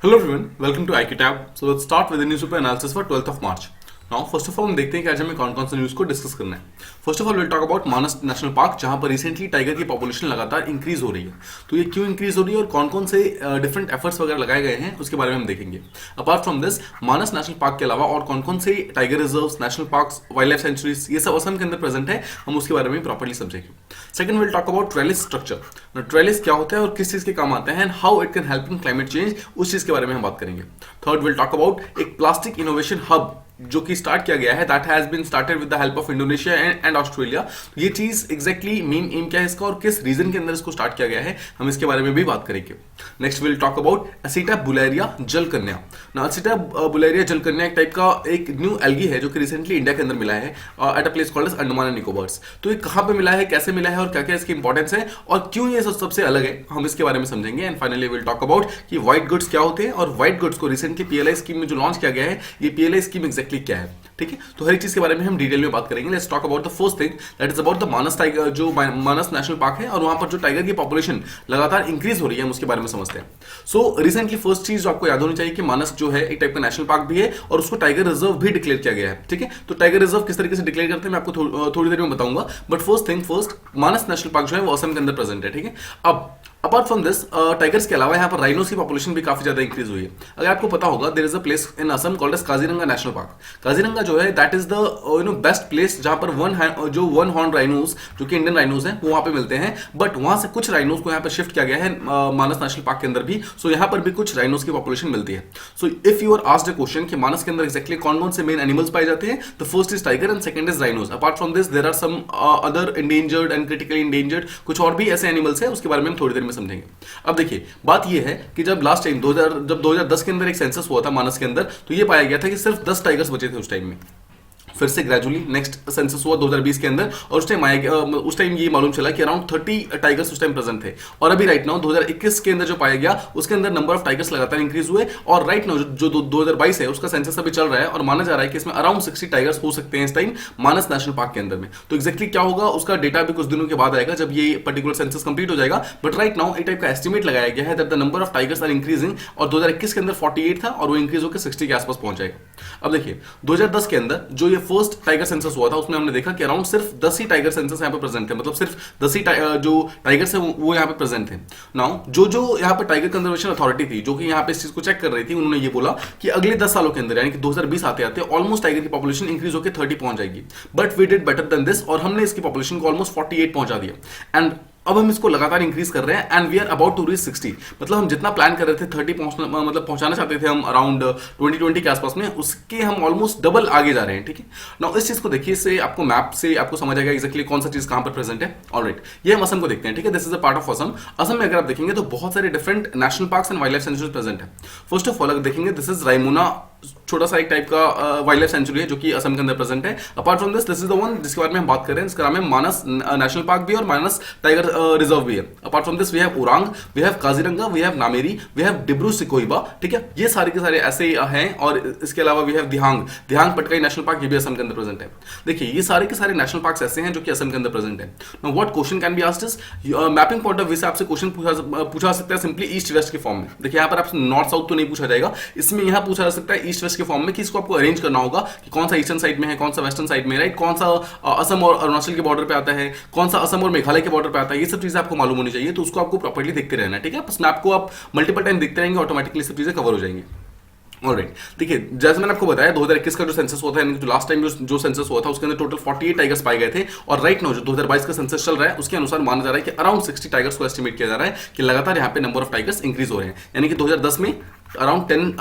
Hello everyone, welcome to IQTab. So let's start with the newspaper analysis for 12th of March. Now, first of all हम देखते हैं कि आज हमें कौन कौन से न्यूज़ को डिस्कस करना है. First of all will talk about Manas national park, जहां पर रिसेंटली टाइगर की पॉपुलेशन लगातार इंक्रीज हो रही है. तो ये क्यों इंक्रीज हो रही है और कौन कौन से डिफरेंट एफर्ट्स वगैरह लगाए गए हैं उसके बारे में हम देखेंगे. Apart from this, Manas national park के अलावा और कौन कौन से tiger reserve, national park, wild life sanctuaries ये सब असम के अंदर प्रेजेंट है, हम उसके बारे में प्रॉपर्ली समझेंगे. Second will talk about trellis structure. Trellis क्या होता है और किस चीज के काम आता है and how it can help in climate change, उस चीज के बारे में हम बात करेंगे. थर्ड विल टॉक अबाउट एक प्लास्टिक इनोवेशन हब जो कि स्टार्ट किया गया है, that has been started with the help of Indonesia and Australia. ये चीज एग्जैक्टली मेन एम क्या है इसका और किस रीजन के अंदर इसको स्टार्ट किया गया है, हम इसके बारे में भी बात करेंगे. नेक्स्ट विल टॉक अबाउट एसिटा बुलेरिया जल कन्या. ना एसिटा बुलेरिया जल कन्या एक टाइप का एक न्यू एल्गी है जो कि रिसेंटली इंडिया के अंदर मिला है at a place called as Andaman and Nicobars. तो ये कहां पे मिला है, कैसे मिला है और क्या क्या इसकी इंपॉर्टेंस है और क्यों ये सबसे अलग है, हम इसके बारे में समझेंगे. And finally will talk about कि व्हाइट गुड्स क्या होते हैं और व्हाइट गुड्स को रिसेंटली पीएलआई स्कीम में जो लॉन्च किया गया है, ये पीएलआई स्कीम एग्जैक्टली क्या है. ठीक है, तो हर एक चीज के बारे में हम डिटेल में बात करेंगे. Let's talk about the first thing, that is about the Manas tiger, जो मानस नेशनल पार्क है और वहां पर जो टाइगर की पॉपुलेशन लगातार इंक्रीज हो रही है, हम उसके बारे में समझते हैं. सो रिसेंटली फर्स्ट चीज जो आपको याद होनी चाहिए कि मानस जो है एक टाइप का नेशनल पार्क भी है और उसको टाइगर रिजर्व भी डिक्लेयर किया गया है. ठीक है, तो टाइगर रिजर्व किस तरीके से डिक्लेयर करते हैं मैं आपको थोड़ी देर में बताऊंगा. But first thing first, Manas national park जो है वो असम के अंदर प्रेजेंट है. ठीक है, अब अपार्ट फ्रॉम दिस टाइगर्स के अलावा यहाँ पर राइनोस की पॉपुलेशन भी काफी ज्यादा इंक्रीज हुई है. अगर आपको पता होगा, there is a place in Assam called as Kaziranga national park. Kaziranga जो है that is the best place जहां पर वन हॉर्न राइनोस जो कि इंडियन राइनोस हैं वो वहां पे मिलते हैं. बट वहां से कुछ राइनोस को यहाँ पर शिफ्ट किया गया है मानस नेशनल पार्क के अंदर भी. सो यहाँ पर भी कुछ राइनोस की पॉपुलेशन मिलती है. So if you are asked a question कि मानस के अंदर एक्जैक्टली कौन कौन से मेन एनिमल्स पाए जाते हैं, the first is tiger and second is rhinos. Apart from this there are some other endangered and critically endangered, कुछ और भी ऐसे एनिमल्स हैं, उसके बारे में हम थोड़ी देर में समझेंगे. अब देखिए, बात यह है कि जब लास्ट टाइम 2010 के अंदर एक सेंसस हुआ था मानस के अंदर, तो ये पाया गया था कि सिर्फ 10 टाइगर्स बचे थे उस टाइम में. फिर से ग्रेजुअली नेक्स्ट सेंसस हुआ 2020 के अंदर और उस टाइम ये मालूम चला कि अराउंड 30 टाइगर्स उस टाइम प्रेजेंट थे. और अभी राइट नाउ 2021 के अंदर जो पाया गया उसके अंदर नंबर ऑफ टाइगर्स लगातार इंक्रीज हुए. और राइट नाउ जो 2022 है उसका सेंसस अभी चल रहा है और माना जा रहा है कि इसमें अराउंड 60 टाइगर्स हो सकते हैं इस टाइम मानस नेशनल पार्क के अंदर में. तो एक्जैक्टली क्या होगा उसका डेटा भी कुछ दिनों के बाद आएगा जब ये पर्टिकुलर सेंसस कंप्लीट हो जाएगा. बट राइट नाउ एक टाइप का एस्टिमेट लगाया गया है that the number of tigers are increasing. और 2021 के अंदर 48 था और वो इंक्रीज होकर 60 के आसपास पहुंच जाएगा. अब देखिए, 2010 के अंदर जो ये फर्स्ट टाइगर सेंसस हुआ था उसमें हमने देखा कि अराउंड सिर्फ 10 ही टाइगर सेंसस यहाँ पे प्रेजेंट थे. मतलब सिर्फ 10 ही जो टाइगर्स है वो यहाँ पे प्रेजेंट थे. नाउ जो यहाँ पे टाइगर कंजर्वेशन अथॉरिटी थी जो कि यहाँ पे इस चीज को चेक कर रही थी, उन्होंने ये बोला कि अगले 10 सालों के अंदर यानी कि 2020 आते आते ऑलमोस्ट टाइगर की पॉपुलेशन इंक्रीज होकर 30 पहुंच जाएगी. But we did better than this और हमने इसकी पॉपुलेशन को ऑलमोस्ट 48 पहुंचा दिया. एंड अब हम इसको लगातार इंक्रीज कर रहे हैं and we are about to reach 60. मतलब हम जितना प्लान कर रहे थे 30 पहुंचाना चाहते थे हम अराउंड 2020 के आसपास में, उसके हम ऑलमोस्ट डबल आगे जा रहे हैं. ठीक है, नाउ इस चीज को देखिए, इससे आपको मैप से आपको समझ आएगा एक्जैक्टली कौन सा चीज कहां पर प्रेजेंट है. ऑलराइट, ये हम असम को देखते हैं. ठीक है, this is a part of Assam. Assam में अगर आप देखेंगे तो बहुत सारे different national parks and wild life sanctuaries present है. फर्स्ट ऑफ ऑल अगर देखेंगे, दिस इज रायमोना, छोटा सा एक टाइप का वाइल्ड लाइफ सेंचुरी है जो कि असम के अंदर प्रेजेंट है. Apart from this is the one जिसके बारे में हम बात कर रहे हैं, इसका नाम है मानस नेशनल पार्क भी और मानस टाइगर रिजर्व भी है. Apart from this we have Orang, we have Kaziranga, we have Nameri, we have Dibru Saikhowa. ठीक है, ये सारे के सारे ऐसे हैं. और इसके अलावा we have Dehing Patkai national park, ये भी असम के अंदर प्रेजेंट है. देखिए, ये सारे के सारे नेशनल पार्क ऐसे हैं जो कि असम के अंदर प्रेजेंट है. Now what question can be asked is, mapping point of view से आपसे क्वेश्चन पूछा सकता है सिंपली ईस्ट वेस्ट के फॉर्म में. देखिए, यहाँ पर आपसे नॉर्थ साउथ तो नहीं पूछा जाएगा, इसमें यहाँ पूछा जा सकता है ईस्ट वेस्ट के फॉर्म में कि इसको आपको अरेंज करना होगा कि कौन सा ईस्टर्न साइड में है, कौन सा वेस्टर्न साइड में, राइट, कौन सा असम और अरुणाचल के बॉर्डर पे आता है, कौन सा असम और मेघालय के बॉर्डर पे आता है. ये सब चीजें आपको मालूम होनी चाहिए, तो उसको आपको प्रॉपर्ली देखते रहना है. ठीक है, बस मैप को आप मल्टीपल टाइम देखते रहेंगे, ऑटोमेटिकली सब चीजें कवर हो जाएंगी. ऑलराइट, देखिए, जैसे मैंने आपको बताया 2021 का जो सेंसस हुआ था, यानी जो लास्ट टाइम जो सेंसस हुआ था उसके अंदर टोटल 48 टाइगर्स पाए गए थे. और राइट नाउ जो 2022 का सेंसस चल रहा है उसके अनुसार माना जा रहा है कि अराउंड 60 टाइगर्स को एस्टिमेट किया जा रहा है कि लगातार यहाँ पे नंबर ऑफ टाइगर्स इंक्रीज हो रहे हैं. यानी कि 2010 में अराउंड 10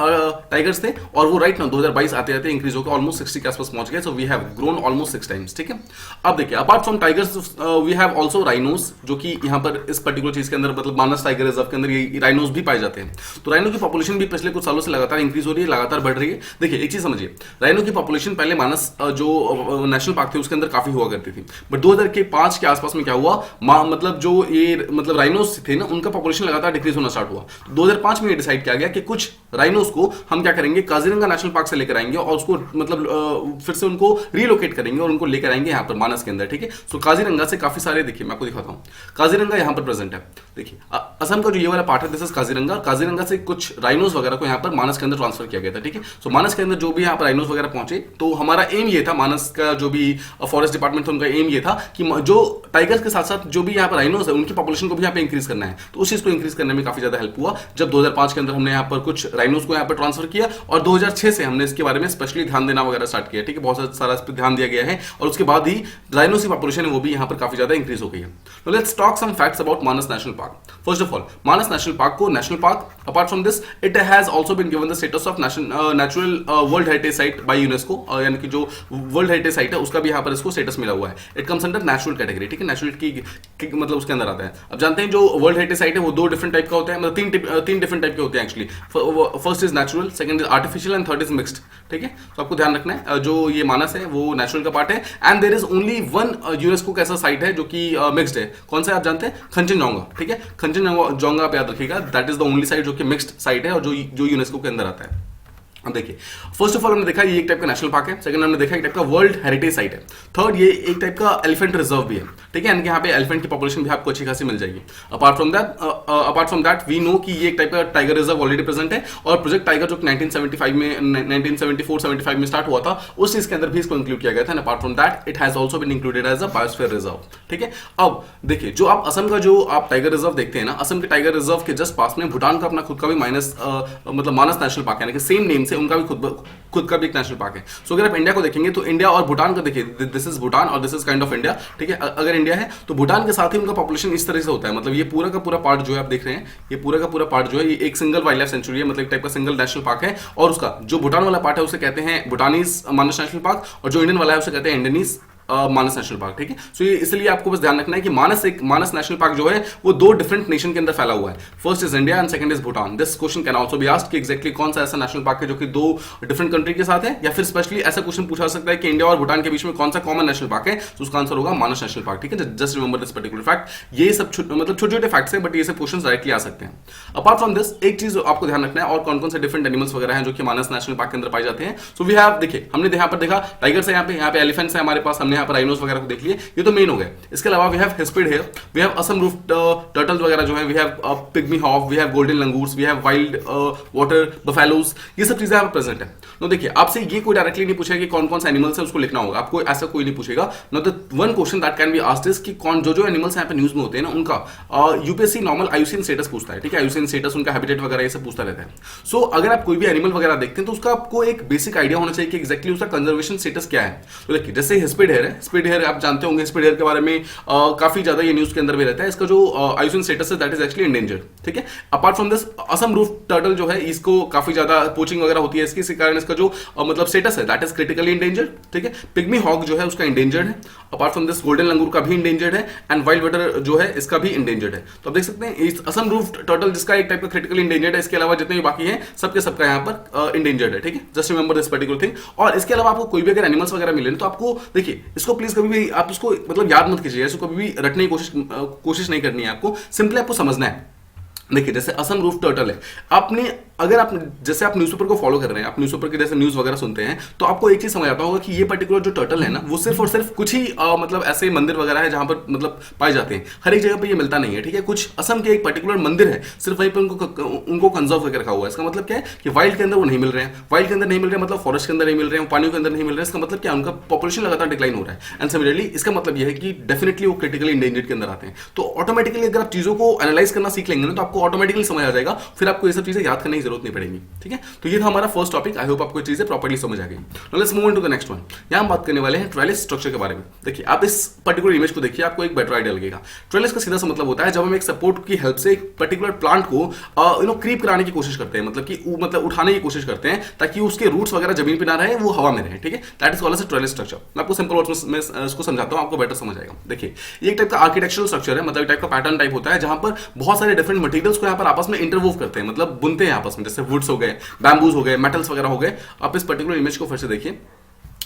टाइगर्स थे और वो राइट नाउ 2022 आते आते इंक्रीज होकर ऑलमोस्ट 60 के आसपास पहुंच गए. So we have grown almost 6 times. ठीक है, अब देखिए, apart from tigers we have also rhinos, जो कि यहाँ पर इस पर्टिकुलर चीज के अंदर मतलब मानस टाइगर रिजर्व के अंदर ये राइनोस भी पाए जाते हैं. तो राइनो की पॉपुलेशन भी पिछले कुछ सालों से लगातार इंक्रीज हो रही है, लगातार बढ़ रही है. देखिए, एक चीज समझिए, राइनो की पॉपुलेशन पहले मानस जो नेशनल पार्क थे उसके अंदर काफी हुआ करती थी. बट 2005 के आसपास में क्या हुआ, मतलब जो ये मतलब राइनोस थे ना, उनका पॉपुलेशन लगातार डिक्रीज होना स्टार्ट हुआ. 2005 में ये डिसाइड किया गया कि कुछ राइनोस को हम क्या करेंगे, काजीरंगा नेशनल पार्क से लेकर आएंगे और उसको मतलब फिर से उनको रीलोकेट करेंगे और उनको लेकर आएंगे यहाँ पर मानस के अंदर, ठीक है। सो काजीरंगा से काफी सारे, देखिए मैं आपको दिखाता हूँ, काजीरंगा यहाँ पर प्रेजेंट है। देखिए असम का जो ये वाला पार्ट है दिस इज काजीरंगा, काजीरंगा से कुछ राइनोस वगैरह को यहाँ पर मानस के अंदर ट्रांसफर किया गया था, ठीक है। सो मानस के अंदर जो भी यहाँ पर राइनोस वगैरह पहुंचे, तो हमारा एम ये था, मानस का जो भी फॉरेस्ट डिपार्टमेंट था उनका एम ये था कि जो टाइगर्स के साथ साथ जो भी यहाँ पर राइनोस है उनकी पॉपुलेशन को भी यहाँ पे इंक्रीज करना है। तो उस चीज को इंक्रीज करने में काफी ज्यादा हेल्प हुआ जब 2005 के अंदर हमने यहाँ पर कुछ राइनोस को यहाँ पर ट्रांसफर किया और 2006 से हमने इसके बारे में स्पेशली ध्यान देना वगैरह स्टार्ट किया, ठीक है। बहुत सारा इस पर ध्यान दिया गया है और उसके बाद ही राइनोस की पॉपुलेशन है वो भी यहाँ पर काफी ज्यादा इंक्रीज हो गई है। तो let's talk some facts about Manas national park. First of all, Manas national park को national park, apart from this it has also been given the status of natural world heritage site by UNESCO, यानी कि जो world heritage site है उसका भी यहाँ पर इसको स्टेटस मिला हुआ है। It comes under natural category, ठीक है। नेचुरल की मतलब उसके अंदर आता है। अब जानते हैं जो वर्ल्ड हेरिटेज साइट है वो दो डिफरेंट टाइप का होता है, मतलब तीन डिफरेंट टाइप के होते हैं actually. First is natural, second is artificial and third is mixed, ठीक है। तो आपको ध्यान रखना है जो ये मानस है वो नेचुरल का पार्ट है and there is only one UNESCO का ऐसा साइट है जो कि मिक्स्ड है। कौन सा है आप जानते हैं? कंचनजंगा, ठीक है। कंचनजंगा आप याद रखिएगा, that is the only site जो कि मिक्स्ड साइट है और जो यूनेस्को के अंदर आता है। अब देखिए, फर्स्ट ऑफ ऑल हमने देखा ये एक टाइप का नेशनल पार्क है, सेकंड हमने देखा एक टाइप का वर्ल्ड हेरिटेज साइट है, थर्ड ये एक टाइप का एलिफेंट रिजर्व भी है, ठीक है। यानी कि यहाँ पे एलिफेंट की पॉपुलेशन भी आपको अच्छी खासी मिल जाएगी। Apart from that we know कि ये एक टाइप का टाइगर रिजर्व ऑलरेडी प्रेजेंट है और प्रोजेक्ट टाइगर जो 1974-75 में स्टार्ट हुआ था उस चीज के अंदर भी इसको इंक्लूड किया गया था। Apart from that it has also been included as a biosphere reserve, ठीक है। अब देखिए, जो आप असम का जो आप टाइगर रिजर्व देखते हैं ना, असम के टाइगर रिजर्व के जस्ट पास में भूटान का अपना खुद का भी मतलब मानस नेशनल पार्क है, यानी कि सेम नेम से उनका भी खुद का भी एक नेशनल पार्क है। सो अगर आप इंडिया को देखेंगे तो इंडिया और भूटान को देखिए, दिस इज भूटान और this is kind of India, ठीक है। अगर इंडिया है तो भूटान के साथ ही उनका पॉपुलेशन इस तरह से होता है, मतलब ये पूरा का पूरा पार्ट जो है आप देख रहे हैं, ये पूरा का पूरा पार्ट जो है ये एक सिंगल वाइल्ड लाइफ सेंचुरी है, मतलब एक टाइप का सिंगल नेशनल पार्क है। और उसका जो भूटान वाला पार्ट है उसे कहते हैं भूटानीज मानस नेशनल पार्क और जो इंडियन वाला है उसे कहते हैं इंडोनीज मानस नेशनल पार्क, ठीक है। सो इसलिए आपको बस ध्यान रखना है कि मानस नेशनल पार्क जो है वो दो डिफरेंट नेशन के अंदर फैला हुआ है। First is India and second is Bhutan. This question can also be asked कि एग्जैक्टली कौन सा ऐसा नेशनल पार्क है जो कि दो डिफरेंट कंट्री के साथ है, या फिर स्पेशली ऐसा क्वेश्चन पूछा सकता है कि इंडिया और भूटान के बीच में कौन सा कॉमन नेशनल पार्क है, तो उसका आंसर होगा मानस नेशनल पार्क, ठीक है। Just remember this particular fact. ये सब मतलब छोटे छोटे फैक्ट्स हैं बट ये सब क्वेश्चन डायरेक्टली आ सकते हैं। अपार्ट फ्रॉम दिस एक चीज आपको ध्यान रखना है और कौन कौन से डिफरेंट एनिमल्स वगैरह हैं जो कि मानस नेशनल पार्क के अंदर पाए जाते हैं। सो वी हैव, देखिए हमने यहाँ पर देखा टाइगर्स है, यहाँ पे एलिफेंट्स है हमारे पास, हमने यहाँ पर राइनोस वगैरह को देख लिए, ये तो मेन हो गए। इसके अलावा we have hispid hare, we have Assam roof turtles वगैरह जो है, we have pygmy hog, we have golden langurs, we have wild water buffaloes, ये सब चीजें यहाँ पर प्रेजेंट है। तो देखिए आपसे ये कोई डायरेक्टली नहीं पूछेगा कि कौन कौन से एनिमल्स है उसको लिखना होगा, आपको ऐसा कोई नहीं पूछेगा। Know the one question that can be asked is कि कौन जो एनिमल्स यहाँ पे न्यूज में होते हैं ना उनका यूपीएससी नॉर्मल आईयूसीएन स्टेटस पूछता है, ठीक है। आईयूसीएन स्टेटस, उनका हैबिटेट वगैरह ये सब पूछता रहता है। सो अगर आप कोई भी एनिमल वगैरह देखते हैं तो उसका आपको एक बेसिक आइडिया होना चाहिए कि एक्जैक्टली उसका कंजर्वेशन स्टेटस क्या है। तो देखिए जैसे हिस्पिड हेयर है, हिस्पिड हेयर आप जानते होंगे, हिस्पिड हेयर के बारे में काफी ज्यादा ये न्यूज के अंदर भी रहता है। इसका जो आईयूसीएन स्टेटस है दैट इज एक्चुअली एंडेंजर्ड, ठीक है। Apart from this Assam roof turtle जो है इसको काफी ज्यादा पोचिंग वगैरह होती है इसके कारण इसका जो मतलब स्टेटस है दैट इज क्रिटिकली एंडेंजर्ड, ठीक है। पिग्मी हॉक जो है उसका एंडेंजर्ड है। अपार्ट फ्रॉम दिस गोल्डन लंगूर का भी एंडेंजर्ड है एंड वाइल्ड वाटर जो है इसका भी एंडेंजर्ड है। तो आप देख सकते हैं इस असम रूफ टर्टल जिसका एक टाइप का क्रिटिकली एंडेंजर्ड है, इसके अलावा जितने भी बाकी हैं सबके सबका यहाँ पर एंडेंजर्ड है, ठीक है। Just remember this particular thing. और इसके अलावा आपको कोई भी अगर एनिमल्स वगैरह मिले तो आपको देखिए इसको प्लीज कभी भी आप इसको मतलब याद मत कीजिए, इसको कभी भी रटने की कोशिश नहीं करनी है आपको, सिंपली आपको समझना है। देखिए जैसे असम रूफ टर्टल है, आपने अगर आप जैसे आप न्यूज़पेपर को फॉलो कर रहे हैं, आप न्यूज़पेपर के जैसे न्यूज़ वगैरह सुनते हैं तो आपको एक चीज समझ आता होगा कि ये पर्टिकुलर जो टर्टल है ना वो सिर्फ और सिर्फ कुछ ही मतलब ऐसे मंदिर वगैरह है जहां पर मतलब पाए जाते हैं, हर एक जगह पे ये मिलता नहीं है, ठीक है। कुछ असम के एक पर्टिकुलर मंदिर है सिर्फ वहीं पर उनको कंजर्व करके रखा हुआ है। इसका मतलब क्या है कि वाइल्ड के अंदर वो नहीं मिल रहे हैं, वाइल्ड के अंदर नहीं मिल रहे हैं मतलब फॉरेस्ट के अंदर नहीं मिल रहे हैं, पानी के अंदर नहीं मिल रहे हैं। इसका मतलब क्या, उनका पॉपुलेशन लगातार डिक्लाइन हो रहा है एंड सिमिलरली इसका मतलब यह है कि डेफिनेटली वो क्रिटिकली इंडेंजर्ड के अंदर आते हैं। तो ऑटोमेटिकली अगर आप चीजों को एनालाइज करना सीख लेंगे ना तो आपको ऑटोमेटिकली समझ आ जाएगा, फिर आपको ये सब चीजें याद करने की जरूरत नहीं पड़ेगी, ठीक है। तो ये था हमारा फर्स्ट टॉपिक। आई होप आपको ये चीजें प्रॉपर्ली समझ आ गई। Now let's move on to the next one. यहां हम बात करने वाले हैं ट्रेलिस स्ट्रक्चर के बारे में। देखिए आप इस पर्टिकुलर इमेज को देखिए, आपको एक बेटर आइडिया लगेगा। ट्रेलिस का सीधा सा मतलब होता है जब हम एक सपोर्ट की हेल्प से एक पर्टिकुलर प्लांट को क्रीप कराने की कोशिश करते हैं, मतलब उठाने की कोशिश करते हैं ताकि उसके रूट्स वगैरह जमीन पे ना रहे, वो हवा में रहे, ठीक है। That is called as trellis structure. मैं आपको सिंपल वर्ड्स में इसको समझाता हूं, आपको बेटर समझ आएगा। देखिए ये एक टाइप का आर्किटेक्चरल स्ट्रक्चर है, मतलब एक टाइप का पैटर्न टाइप होता है जहां पर बहुत सारे डिफरेंट मटेरियल्स को यहां पर आपस में इंटरवोव करते हैं, मतलब बुनते हैं आपस में, जैसे वुड्स हो गए, बैम्बूज हो गए, मेटल्स वगैरह हो गए। आप इस पर्टिकुलर इमेज को फिर से देखिए,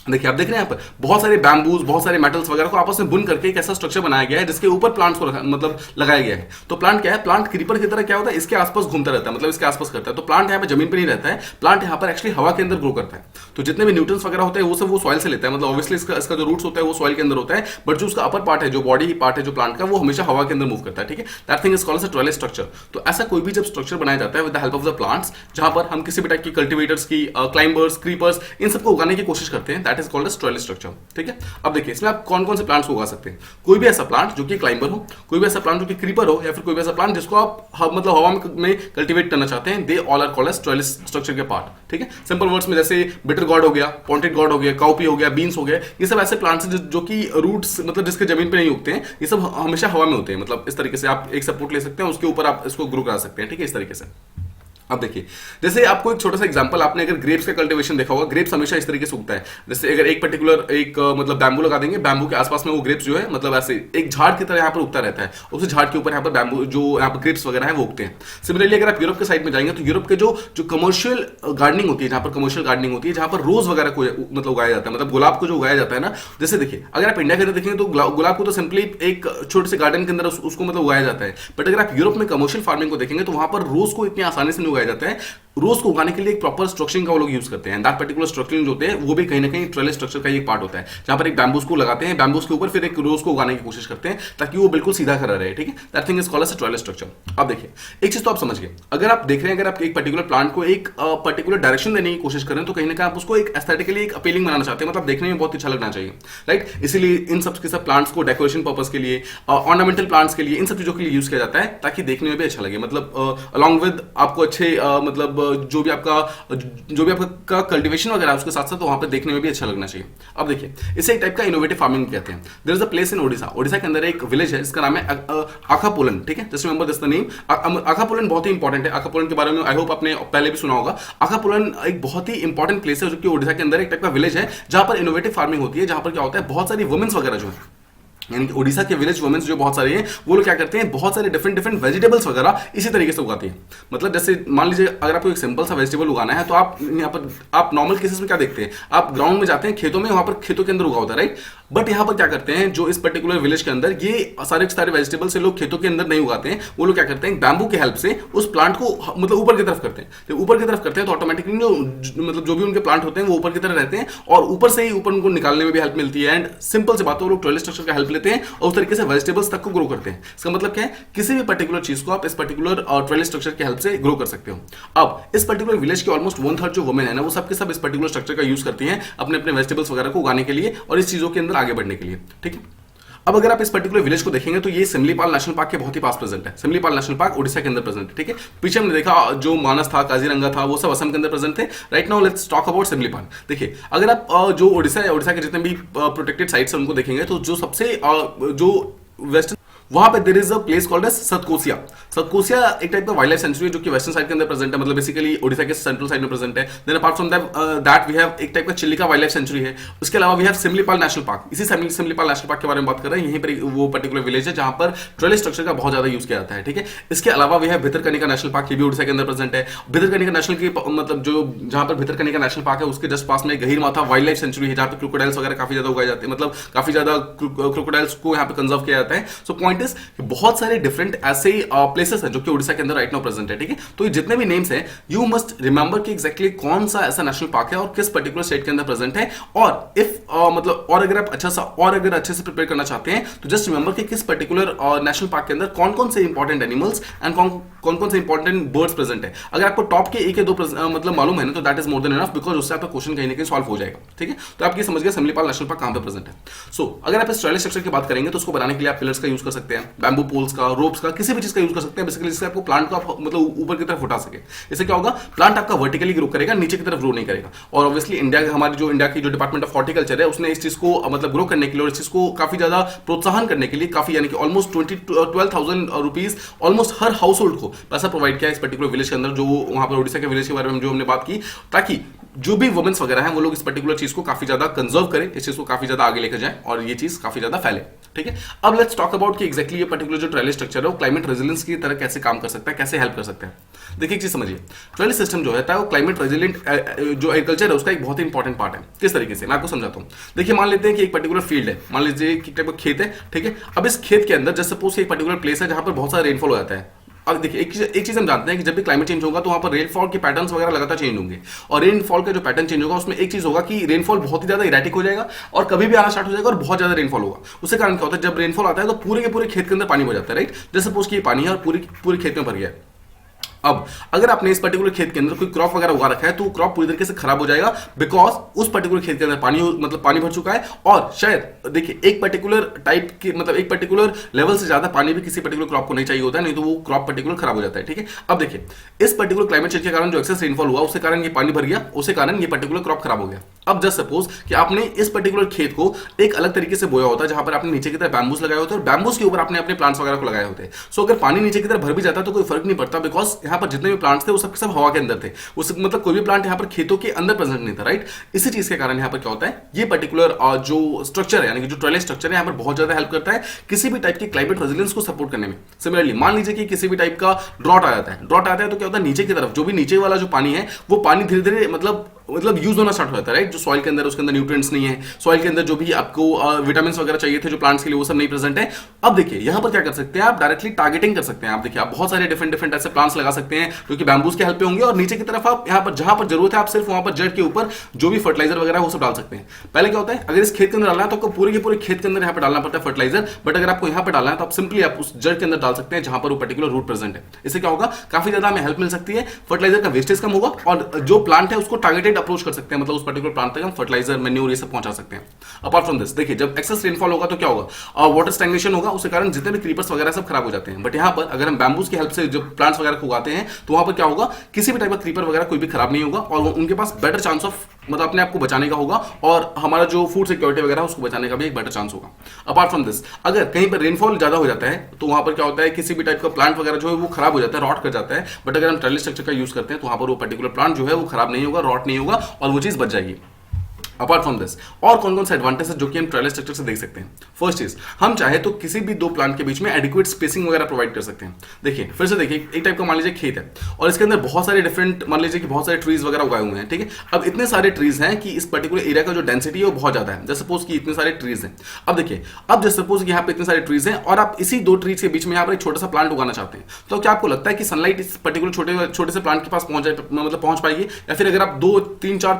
देखिए आप देख रहे हैं यहाँ पर बहुत सारे बैम्बूज, बहुत सारे मेटल्स वगैरह को आपस में बुन करके एक ऐसा स्ट्रक्चर बनाया गया है जिसके ऊपर प्लांट्स को मतलब लगाया गया है। तो प्लांट क्या है, प्लांट क्रीपर की तरह क्या होता है, इसके आसपास घूमता रहता है, मतलब इसके आसपास करता है। तो प्लांट यहाँ पे जमीन पर नहीं रहता है, प्लांट यहाँ पर एक्चुअली हवा के अंदर ग्रो करता है। तो जितने भी न्यूट्रिएंट्स वगैरह होते हैं वो सब वो सॉइल से लेता है, मतलब ऑब्वियसली इसका जो रूट्स होता है वो सॉइल के अंदर होता है, बट जो उसका अपर पार्ट है, जो बॉडी पार्ट है जो प्लांट का, वो हमेशा हवा के अंदर मूव करता है। ठीक है, that thing is called as a trellis structure. तो ऐसा कोई भी जब स्ट्रक्चर बनाया जाता है with the help of the plants, जहां पर हम किसी भी टाइप की कल्टिवेटर्स की, क्लाइंबर्स, क्रीपर्स, इन सबको उगाने की कोशिश करते हैं, that is called as trellis structure. ठीक है, अब देखिए इसमें आप कौन कौन से प्लांट्स को उगा सकते हैं। कोई भी ऐसा प्लांट जो कि क्लाइंबर हो, कोई भी ऐसा प्लांट जो कि क्रीपर हो, या फिर कोई भी ऐसा प्लांट जिसको आप मतलब हवा में कल्टिवेट करना चाहते हैं, they all are called as trellis structure के पार्ट। ठीक है, सिंपल वर्ड्स में जैसे बिटर गॉड हो गया, पॉन्टेड गॉड हो गया, काउपी हो गया, बीन्स हो गया, ये सब ऐसे प्लांट्स हैं जो कि रूट्स मतलब जिसके जमीन पे नहीं उगते हैं, ये सब हमेशा हवा में होते हैं। मतलब इस तरीके से आप एक सपोर्ट ले सकते हैं, उसके ऊपर आप इसको ग्रो करा सकते हैं। ठीक है, इस तरीके से। अब देखिए, जैसे आपको एक छोटा सा एग्जांपल, आपने अगर ग्रेप्स का कल्टीवेशन देखा होगा, ग्रेप्स हमेशा इस तरीके से उगता है। जैसे अगर एक पर्टिकुलर मतलब बैम्बू लगा देंगे, बैम्बू के आसपास में वो ग्रेप्स जो है मतलब ऐसे एक झाड़ की तरह यहाँ पर उगता रहता है, उस झाड़ के ऊपर यहाँ पर बैम्बू जो यहाँ पर ग्रेप्स वगैरह है वो उगते हैं। सिमिलरली अगर आप यूरोप के साइड में जाएंगे तो यूरोप के जो कमर्शियल गार्डनिंग होती है, जहाँ पर कमर्शियल गार्डनिंग होती है, जहाँ पर रोज वगैरह को मतलब उगाया जाता है, मतलब गुलाब को जो उगाया जाता है ना, जैसे देखिए अगर आप इंडिया के अंदर देखेंगे तो गुलाब को तो सिंपली एक छोटे से गार्डन के अंदर उसको मतलब उगाया जाता है, बट अगर आप यूरोप में कमर्शियल फार्मिंग को देखेंगे तो वहां पर रोज को इतनी आसानी से नहीं उगाया जाता है। रोज को उगाने के लिए एक प्रॉपर स्ट्रक्चरिंग का वो लोग यूज करते हैं। दैट पर्टिकुलर स्ट्रक्चरिंग जो होते हैं वो भी कहीं ना कहीं ट्रेलिस स्ट्रक्चर का एक पार्ट होता है, जहां पर एक बैम्बूस को लगाते हैं, बैम्बूस के ऊपर फिर एक रोज को उगाने की कोशिश करते हैं ताकि वो बिल्कुल सीधा खड़ा रहे। ठीक है, that thing is called as a trellis structure. अब देखिए एक चीज तो आप समझ गए, अगर आप देख रहे हैं, अगर आप एक पर्टिकुलर प्लांट को एक पर्टिकुलर डायरेक्शन देने की कोशिश करें तो कहीं ना कहीं आप उसको एक एस्थेटिकली एक अपीलिंग बनाना चाहते हैं, मतलब देखने में बहुत अच्छा लगना चाहिए, राइट। इसीलिए इन सब के सब प्लांट्स को डेकोरेशन पर्पस के लिए, ऑर्नामेंटल प्लांट्स के लिए, इन सब चीजों के लिए यूज किया जाता है ताकि देखने में भी अच्छा लगे, मतलब अलॉन्ग विद आपको अच्छे मतलब जो भी आपका कल्टीवेशन वगैरह उसके साथ साथ वहां पे देखने में भी अच्छा लगना चाहिए। अब देखिए इसे एक टाइप का इनोवेटिव फार्मिंग कहते हैं। There is a place in Odisha, Odisha के अंदर एक विलेज है जिसका नाम है आखापुलन। ठीक है, just remember this the name. आखापुलन बहुत ही इंपॉर्टेंट है। आखापुलन के बारे में आई होप आपने पहले भी सुना होगा। आखापुलन एक बहुत ही इंपॉर्टेंट प्लेस है जो कि ओडिशा के अंदर एक टाइप का विलेज है जहां पर इनोवेटिव फार्मिंग होती है, जहां पर क्या होता है बहुत सारी वुमेन्स वगैरह जो है, यानी कि ओडिशा के विलेज वुमेन्स जो बहुत सारे हैं, वो लोग क्या करते हैं बहुत सारे डिफरेंट वेजिटेबल्स वगैरह इसी तरीके से उगाते हैं। मतलब जैसे मान लीजिए अगर आपको एक सिंपल सा वेजिटेबल उगाना है तो आप यहाँ पर आप नॉर्मल केसेस में क्या देखते हैं, आप ग्राउंड में जाते हैं खेतों में, वहां पर खेतों के अंदर उगा होता है, राइट। बट यहाँ पर क्या करते हैं जो इस पर्टिकुलर विलेज के अंदर ये सारे वेजिटेबल्स से लोग खेतों के अंदर नहीं उगाते हैं, वो लोग क्या करते हैं बैम्बू के हेल्प से उस प्लांट को मतलब ऊपर की तरफ करते हैं। तो ऊपर की तरफ करते हैं तो ऑटोमेटिकली मतलब जो भी उनके प्लांट होते हैं वो ऊपर की तरफ रहते हैं और ऊपर से ही ऊपर उनको निकालने में भी हेल्प मिलती है। एंड सिंपल से बात है वो लोग ट्रेलिस स्ट्रक्चर का हेल्प लेते हैं और उस तरीके से वेजिटेबल्स तक को ग्रो करते हैं। इसका मतलब क्या है, किसी भी पर्टिकुलर चीज को आप इस पर्टिकुलर ट्रेलिस स्ट्रक्चर की हेल्प से ग्रो कर सकते हो। अब इस पर्टिकुलर विलेज के ऑलमोस्ट 1/3 जो वुमेन है ना, वो सब के सब इस पर्टिकुलर स्ट्रक्चर का यूज करती हैं अपने अपने वेजिटेबल्स वगैरह को उगाने के लिए और इस चीजों के अंदर आगे बढ़ने के लिए। ठीक है, अब अगर आप इस पर्टिकुलर विलेज को देखेंगे तो ये सिमलीपाल नेशनल पार्क के बहुत ही पास प्रेजेंट है। सिमलीपाल नेशनल पार्क ओडिशा के अंदर प्रेजेंट है। ठीक है, पीछे हमने देखा जो मानस था, काजीरंगा था, वो सब असम के अंदर प्रेजेंट थे। Right now let's talk about Similipal. देखिए अगर आप जो ओडिशा है, ओडिशा के जितने भी प्रोटेक्टेड साइट्स हैं उनको देखेंगे तो जो सबसे जो वेस्टर्न वहां पे there is a place called as Satkosia. Satkosia एक टाइप का वाइल्ड लाइफ सेंचुरी है जो कि वेस्टर्न साइड के अंदर प्रेजेंट है, मतलब बेसिकली ओडिशा के सेंट्रल साइड में प्रेजेंट है। Then apart from that we have एक टाइप का चिल्लिका वाइल्ड लाइफ सेंचुरी है। उसके अलावा we have Similipal national park. इसी सिमलीपाल नेशनल पार्क के बारे में बात कर रहे हैं। यहीं पर वो पर्टिकुलर विलेज है जहां पर ट्रेलिस स्ट्रक्चर का बहुत ज्यादा यूज किया जाता है। ठीक है, इसके अलावा we have Bhitarkanika national park, ये भी ओडिशा के अंदर प्रेजेंट है। भितरकनिका नेशनल की मतलब जो जहां पर भितरकनिका नेशनल पार्क है उसके जस्ट पास में गहीर माथा वाइल्ड लाइफ सेंचुरी है जहां पर क्रोकोडाइल्स वगैरह काफी ज्यादा उगाए जाते हैं, मतलब काफी ज्यादा क्रोकोडाइल्स को यहाँ पे कंजर्व किया जाता है। सो पॉइंट इज बहुत सारे डिफरेंट ऐसे प्लेसेस हैं जो कि ओडिशा के अंदर राइट नाउ प्रेजेंट है। ठीक है, तो ये जितने भी नेम्स हैं यू मस्ट रिमेंबर कि एग्जैक्टली कौन सा ऐसा नेशनल पार्क है और किस पर्टिकुलर स्टेट के अंदर प्रेजेंट है। और इफ मतलब और अगर आप अच्छे से प्रिपेयर करना चाहते हैं तो जस्ट रिमेंबर कि किस पर्टिकुलर नेशनल पार्क के अंदर कौन कौन से इंपॉर्टेंट एनिमल्स एंड कौन कौन से इंपॉर्टेंट बर्ड्स प्रेजेंट है। अगर आपको टॉप के एक या दो मतलब मालूम है ना तो that is more than enough, because उससे आपका क्वेश्चन कहीं ना कहीं सॉल्व हो जाएगा। ठीक है, तो आप ये समझ गए सिमलीपाल नेशनल पार्क कहां पे प्रेजेंट है। सो अगर आप इस ट्रेलिस स्ट्रक्चर की बात करेंगे तो उसको बनाने के लिए आप पिलर्स का यूज कर सकते हैं, बैम्बू पोल्स का, रोप्स का, किसी भी चीज का यूज कर सकते हैं बेसिकली, जिससे आपको प्लांट को आप मतलब ऊपर की तरफ उठा सके। इससे क्या होगा, प्लांट आपका वर्टिकली ग्रो करेगा, नीचे की तरफ ग्रो नहीं करेगा। और ऑब्वियसली इंडिया की जो डिपार्टमेंट ऑफ हॉर्टिकल्चर है उसने इस चीज को मतलब ग्रो करने के लिए और इस चीज को काफी ज्यादा प्रोत्साहन करने के लिए काफी यानी कि ऑलमोस्ट 12,000 रुपीज ऑलमोस्ट हर हाउस होल्ड को पैसा प्रोवाइड किया इस पर्टिकुलर विलेज के अंदर, जो वहां पर ओडिशा के विलेज के बारे में जो हमने बात की, ताकि जो भी वुमेन्स वगैरह हैं वो लोग इस पर्टिकुलर चीज को काफी ज्यादा कंजर्व करें, इस चीज को काफी ज्यादा आगे लेकर जाएं और ये चीज काफी ज्यादा फैले। ठीक है, अब लेट्स टॉक अबाउट कि एग्जैक्टली ये पर्टिकुलर जो ट्रेलिस स्ट्रक्चर है वो क्लाइमेट रेजिलियंस की तरह कैसे काम कर सकता है, कैसे हेल्प कर सकता है। देखिए एक चीज समझिए, ट्रेलिस सिस्टम जो है वो क्लाइमेट रेजिलियंट जो एग्रीकल्चर है उसका एक बहुत ही इंपॉर्टेंट पार्ट है। किस तरीके से मैं आपको समझाता हूँ। देखिए मान लेते हैं कि एक पर्टिकुलर फील्ड है, मान लीजिए कि टाइप का खेत है। ठीक है, अब इस खेत के अंदर जस्ट सपोज एक पर्टिकुलर प्लेस है जहां पर बहुत सारा रेनफॉल हो जाता है। अब देखिए एक चीज हम जानते हैं कि जब भी क्लाइमेट चेंज होगा तो वहां पर रेनफॉल के पैटर्न्स वगैरह लगातार चेंज होंगे, और रेनफॉल का जो पैटर्न चेंज होगा उसमें एक चीज होगा कि रेनफॉल बहुत ही ज्यादा इरेटिक हो जाएगा और कभी भी आना स्टार्ट हो जाएगा और बहुत ज्यादा रेनफॉल होगा। उसके कारण क्या होता है, जब रेनफॉल आता है तो पूरे के पूरे खेत के अंदर पानी हो जाता है, राइट। जैसे सपोज कि ये पानी है और पूरे खेत में भर गया है। अब अगर आपने इस पर्टिकुलर खेत के अंदर कोई क्रॉप वगैरह उगा रखा है तो क्रॉप पूरी तरीके से खराब हो जाएगा, बिकॉज उस पर्टिकुलर खेत के अंदर पानी भर चुका है, और शायद देखिए एक पर्टिकुलर टाइप की एक पर्टिकुलर लेवल से ज्यादा पानी भी किसी पर्टिकुलर क्रॉप को नहीं चाहिए होता है, नहीं तो वो क्रॉप पर्टिकुलर खराब हो जाता है। ठीक है, अब देखिए इस पर्टिकुलर क्लाइमेट चेंज के कारण जो एक्सेस रेनफॉल हुआ उसके कारण ये पानी भर गया, उसके कारण ये पर्टिकुलर क्रॉप खराब हो गया। अब जस्ट सपोज कि आपने इस पर्टिकुलर खेत को एक अलग तरीके से बोया होता है जहां पर आपने नीचे की तरफ बैम्बूस लगाए होते हैं और बैम्बूस के ऊपर आपने अपने प्लांट्स वगैरह को लगाए होते हैं। सो अगर पानी नीचे की तरफ भर भी जाता है तो कोई फर्क नहीं पड़ता, बिकॉज यहाँ पर जितने भी प्लांट्स थे वो सब हवा के अंदर थे, उस कोई भी प्लांट यहाँ पर खेतों के अंदर प्रेजेंट नहीं था, राइट। इसी चीज के कारण यहाँ पर क्या होता है, ये पर्टिकुलर जो स्ट्रक्चर है यानी कि जो ट्रेलिस स्ट्रक्चर है यहाँ पर बहुत ज्यादा हेल्प करता है किसी भी टाइप की क्लाइमेट रेजिलियंस को सपोर्ट करने में। सिमिलरली मान लीजिए कि किसी भी टाइप का ड्रॉट आ जाता है तो क्या होता है, नीचे की तरफ जो भी नीचे वाला जो पानी है वो पानी धीरे धीरे मतलब यूज होना स्टार्ट हो जाता है, राइट। जो सॉइल के अंदर उसके अंदर न्यूट्रिएंट्स नहीं है, सॉइल के अंदर जो भी आपको विटामिन वगैरह चाहिए थे जो प्लांट्स के लिए वो सब नहीं प्रेजेंट है। अब देखिए यहाँ पर क्या कर सकते हैं, आप डायरेक्टली टारगेटिंग कर सकते हैं। आप देखिए आप बहुत सारे डिफरेंट ऐसे प्लांट्स लगा सकते हैं जो कि बैम्बूज के हेल्प पे होंगे, और नीचे की तरफ आप यहाँ पर जहां पर जरूरत है आप सिर्फ वहां पर जड़ के ऊपर जो भी फर्टिलाइजर वगैरह वो सब डाल सकते हैं। पहले क्या होता है, अगर इस खेत के अंदर डालना है तो आपको पूरे के पूरे खेत के अंदर यहाँ पर डालना पड़ता है फर्टिलाइजर, बट अगर आपको यहाँ पर डालना है तो आप सिंपली आप उस जड़ के अंदर डाल सकते हैं जहां पर वो पर्टिकुलर रूट प्रेजेंट है। इससे क्या होगा, काफी ज्यादा हमें हेल्प मिल सकती है, फर्टिलाइजर का वेस्टेज कम होगा और जो प्लांट है उसको टारगेटेड अप्रोच कर सकते हैं, मतलब उस पर्टिकुलर प्लांट तक हम फर्टिलाइजर मैन्योर ये सब पहुंचा सकते हैं। अपार्ट फ्रॉम दिस देखिए जब एक्सेस रेनफॉल होगा तो क्या होगा, वाटर स्टैग्नेशन होगा, उसके कारण जितने भी क्रीपर्स वगैरह सब खराब हो जाते हैं। बट यहाँ पर अगर हम बैम्बूज की हेल्प से जब प्लांट्स वगैरह को उगाते हैं तो वहां पर क्या होगा, किसी भी टाइप का क्रीपर वगैरह कोई भी खराब नहीं होगा और उनके पास बेटर चांस ऑफ अपने आप को बचाने का होगा और हमारा जो फूड सिक्योरिटी वगैरह उसको बचाने का भी एक बेटर चांस होगा। अपार्ट फ्रॉम दिस अगर कहीं पर रेनफॉल ज्यादा हो जाता है तो वहां पर क्या होता है, किसी भी टाइप का प्लांट वगैरह जो है वो खराब हो जाता है, रॉट कर जाता है। बट अगर हम ट्रेलिस स्ट्रक्चर का यूज करते हैं तो वहां पर वो पर्टिकुलर प्लांट जो है वो खराब नहीं होगा, रॉट नहीं होगा और वो चीज बच जाएगी। अपार्ट फ्रॉम दिस और कौन कौन से एडवांटेज है जो कि हम ट्रेलिस स्ट्रक्चर से देख सकते हैं। फर्स्ट चीज, हम चाहे तो किसी भी दो प्लांट के बीच में एडिक्वेट स्पेसिंग वगैरह प्रोवाइड कर सकते हैं। देखिए फिर से देखिए एक टाइप का मान लीजिए खेत है और इसके अंदर बहुत सारे डिफरेंट मान लीजिए कि बहुत सारे ट्रीज वगैरह उगाए हुए हैं। ठीक है, अब इतने सारे ट्रीज हैं कि इस पर्टिकुलर एरिया का जो डेंसिटी है वो बहुत ज्यादा है। जैसे सपोज कि इतने सारे ट्रीज हैं। अब देखिए अब जैसे सपोज कि यहाँ पे इतने सारे ट्रीज हैं और आप इसी दो ट्रीज के बीच में यहाँ पर एक छोटा सा प्लांट उगाना चाहते हैं, तो क्या आपको लगता है कि सनलाइट इस पर्टिकुलर छोटे से प्लांट के पास पहुंच पाएगी? या फिर अगर आप 2-3-4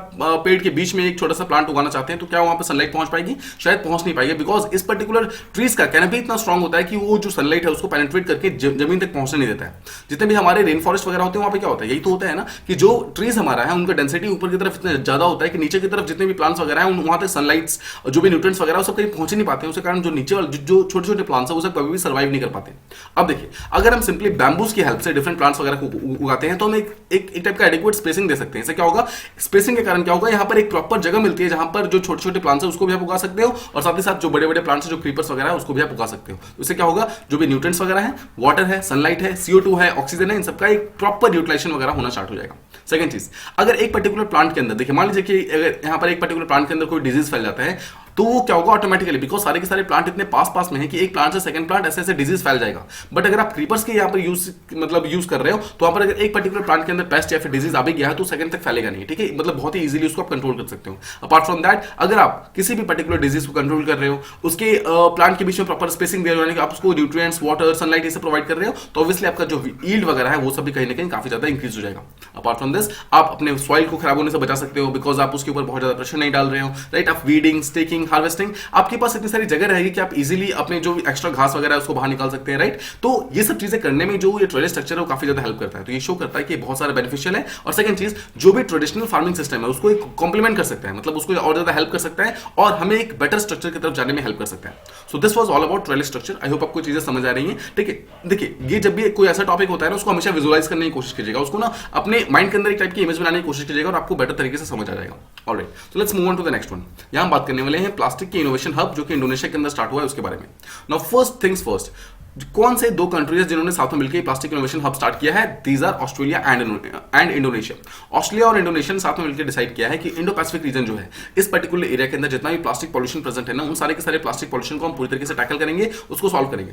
पेड़ के बीच में एक छोटा सा प्लांट उगाना चाहते हैं तो क्या वहां पर सनलाइट पहुंच पाएगी? शायद पहुंच नहीं पाएगी, बिकॉज इस पर्टिकुलर ट्रीज का कैनोपी इतना स्ट्रांग होता है कि वो जो सनलाइट है उसको पेनिट्रेट करके जमीन तक पहुंचने नहीं देता है। जितने भी हमारे रेन फॉरेस्ट वगैरह होते हैं वहां पे क्या होता है, यही तो होता है ना कि जो ट्रीज हमारा है उनका डेंसिटी ऊपर की तरफ इतना ज्यादा होता है कि नीचे की तरफ जितने भी प्लांट्स वगैरह हैं वहां तक सनलाइट्स जो भी न्यूट्रिएंट्स वगैरह सब कहीं पहुंच नहीं पाते हैं। उसके कारण जो नीचे वाले जो छोटे छोटे प्लांट्स है वो सब कभी भी सर्वाइव नहीं कर पाते। अब देखिए अगर हम सिंपली बैम्बूज की हेल्प से डिफरेंट प्लांट्स वगैरह को उगाते हैं तो हम एक टाइप का एडिक्वेट स्पेसिंग दे सकते हैं। इससे क्या होगा, स्पेसिंग के कारण क्या होगा, यहाँ पर एक प्रॉपर जगह मिलती है जहां पर जो छोटे छोटे प्लांट्स है उसको भी आप उगा सकते हो और साथ ही साथ जो बड़े बड़े प्लांट्स जो क्रीपर्स वगैरह है उसको भी आप उगा सकते हो। तो इससे क्या होगा, जो भी न्यूट्रिएंट्स वगैरह है, वाटर है, सनलाइट है, CO2 है, ऑक्सीजन है, इन सबका एक प्रॉपर यूटिलाइजेशन वगैरह होना स्टार्ट हो जाएगा। सेकंड चीज, अगर एक पर्टिकुलर प्लांट के अंदर देखिए मान लीजिए कि अगर यहाँ पर एक पर्टिकुलर प्लांट के अंदर कोई डिजीज फैल जाता है तो वो क्या होगा ऑटोमेटिकली, बिकॉज सारे के सारे प्लांट इतने पास में है कि एक प्लांट से सेकंड प्लांट ऐसे डिजीज फैल जाएगा। बट अगर आप क्रीपर्स के यहाँ पर यूज कर रहे हो तो वहां पर अगर एक पर्टिकुलर प्लांट के अंदर पेस्ट या फिर डिजीज आ भी गया है तो सेकंड तक फैलेगा नहीं। ठीक है, मतलब बहुत ही इजीली उसको आप कंट्रोल कर सकते हो। अपार्ट फ्रॉम दैट अगर आप किसी भी पर्टिकुलर डिजीज को कंट्रोल कर रहे हो, उसके प्लांट के बीच में प्रॉपर स्पेसिंग दे रहे हो, आप उसको न्यूट्रिएंट्स, वाटर, सनलाइट ये सब प्रोवाइड कर रहे हो, तो ऑब्वियसली आपका जो यील्ड वगैरह है वो सब भी कहीं ना कहीं काफी ज्यादा इंक्रीज हो जाएगा। अपार्ट फ्रॉम दिस आप अपने सॉइल को खराब होने से बचा सकते हो, बिकॉज आप उसके ऊपर बहुत ज्यादा प्रेशर नहीं डाल रहे हो, राइट। आप वीडिंग, स्टेकिंग, हार्वेस्टिंग, आपके पास इतनी सारी जगह रहेगी कि आप इजीली अपने जो एक्स्ट्रा घास वगैरह है उसको बाहर निकाल सकते हैं, राइट। तो ये सब चीजें करने में जो ये ट्रेलिस स्ट्रक्चर है वो काफी ज्यादा हेल्प करता है। तो ये शो करता है कि बहुत सारा बेनिफिशियल है। और सेकंड चीज, जो भी ट्रेडिशनल फार्मिंग सिस्टम है उसको एक कॉम्प्लीमेंट कर सकता है, मतलब उसको और ज्यादा हेल्प कर सकता है और हमें एक बेटर स्ट्रक्चर की तरफ जाने में हेल्प कर सकता है। So this was all about trellis structure. I hope आपको चीजें समझ आ रही हैं। ठीक है, देखिए ये जब भी कोई ऐसा टॉपिक होता है ना उसको हमेशा विजुअलाइज करने की कोशिश कीजिएगा, उसको ना अपने माइंड के अंदर एक टाइप की इमेज बनाने की कोशिश कीजिएगा और आपको बेटर तरीके से समझ आ जाएगा। ऑलराइट, तो let's move on to the next one. यहां हम बात करने वाले हैं प्लास्टिक के इनोवेशन हब जो कि इंडोनेशिया के अंदर स्टार्ट हुआ है उसके बारे में। नाउ फर्स्ट थिंग्स फर्स्ट, कौन से दो कंट्रीज जिन्होंने साथ में मिलकर प्लास्टिक इनोवेशन हब स्टार्ट किया है? These are Australia and Indonesia. Australia और इंडोनेशिया ने साथ में मिलकर डिसाइड किया है कि इंडो पैसिफिक रीजन जो है, इस पर्टिकुलर एरिया के अंदर जितना भी प्लास्टिक पॉल्यूशन प्रेजेंट है ना, उन सारे के सारे प्लास्टिक पॉल्यूशन को हम पूरी तरीके से टैकल करेंगे, उसको सॉल्व करेंगे।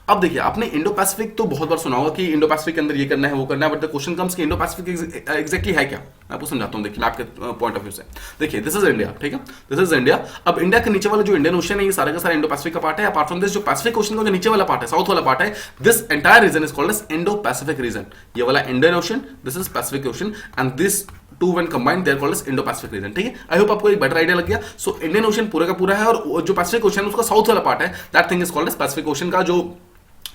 अब देखिए, आपने इंडो पैसिफिक तो बहुत बार सुना होगा कि इंडो पैसिफिक के अंदर ये करना है वो करना है, बट द क्वेश्चन कम्स कि इंडो पैसिफिक एग्जैक्टली है क्या? मैं आपको समझाता हूं, देखिए आपके पॉइंट ऑफ व्यू से। देखिए, दिस इज इंडिया, ठीक है, दिस इज इंडिया। अब इंडिया के नीचे वाला जो इंडियन ओशन है, ये सारा का सारा इंडो पैसिफिक का पार्ट है। अपार्ट फ्रॉम दिस, जो पैसिफिक ओशन का जो नीचे वाला पार्ट है, साउथ वाला पार्ट है, this entire region is called as Indo Pacific region. ये वाला Indian Ocean, this is Pacific Ocean, and this two when combined they are called as Indo Pacific region, ठीक है। आई होप आपको एक better idea लग गया। So Indian ocean पूरा का पूरा है, और जो पैसिफिक ओशन है उसका साउथ वाला पार्ट है, that thing is called as Pacific Ocean का जो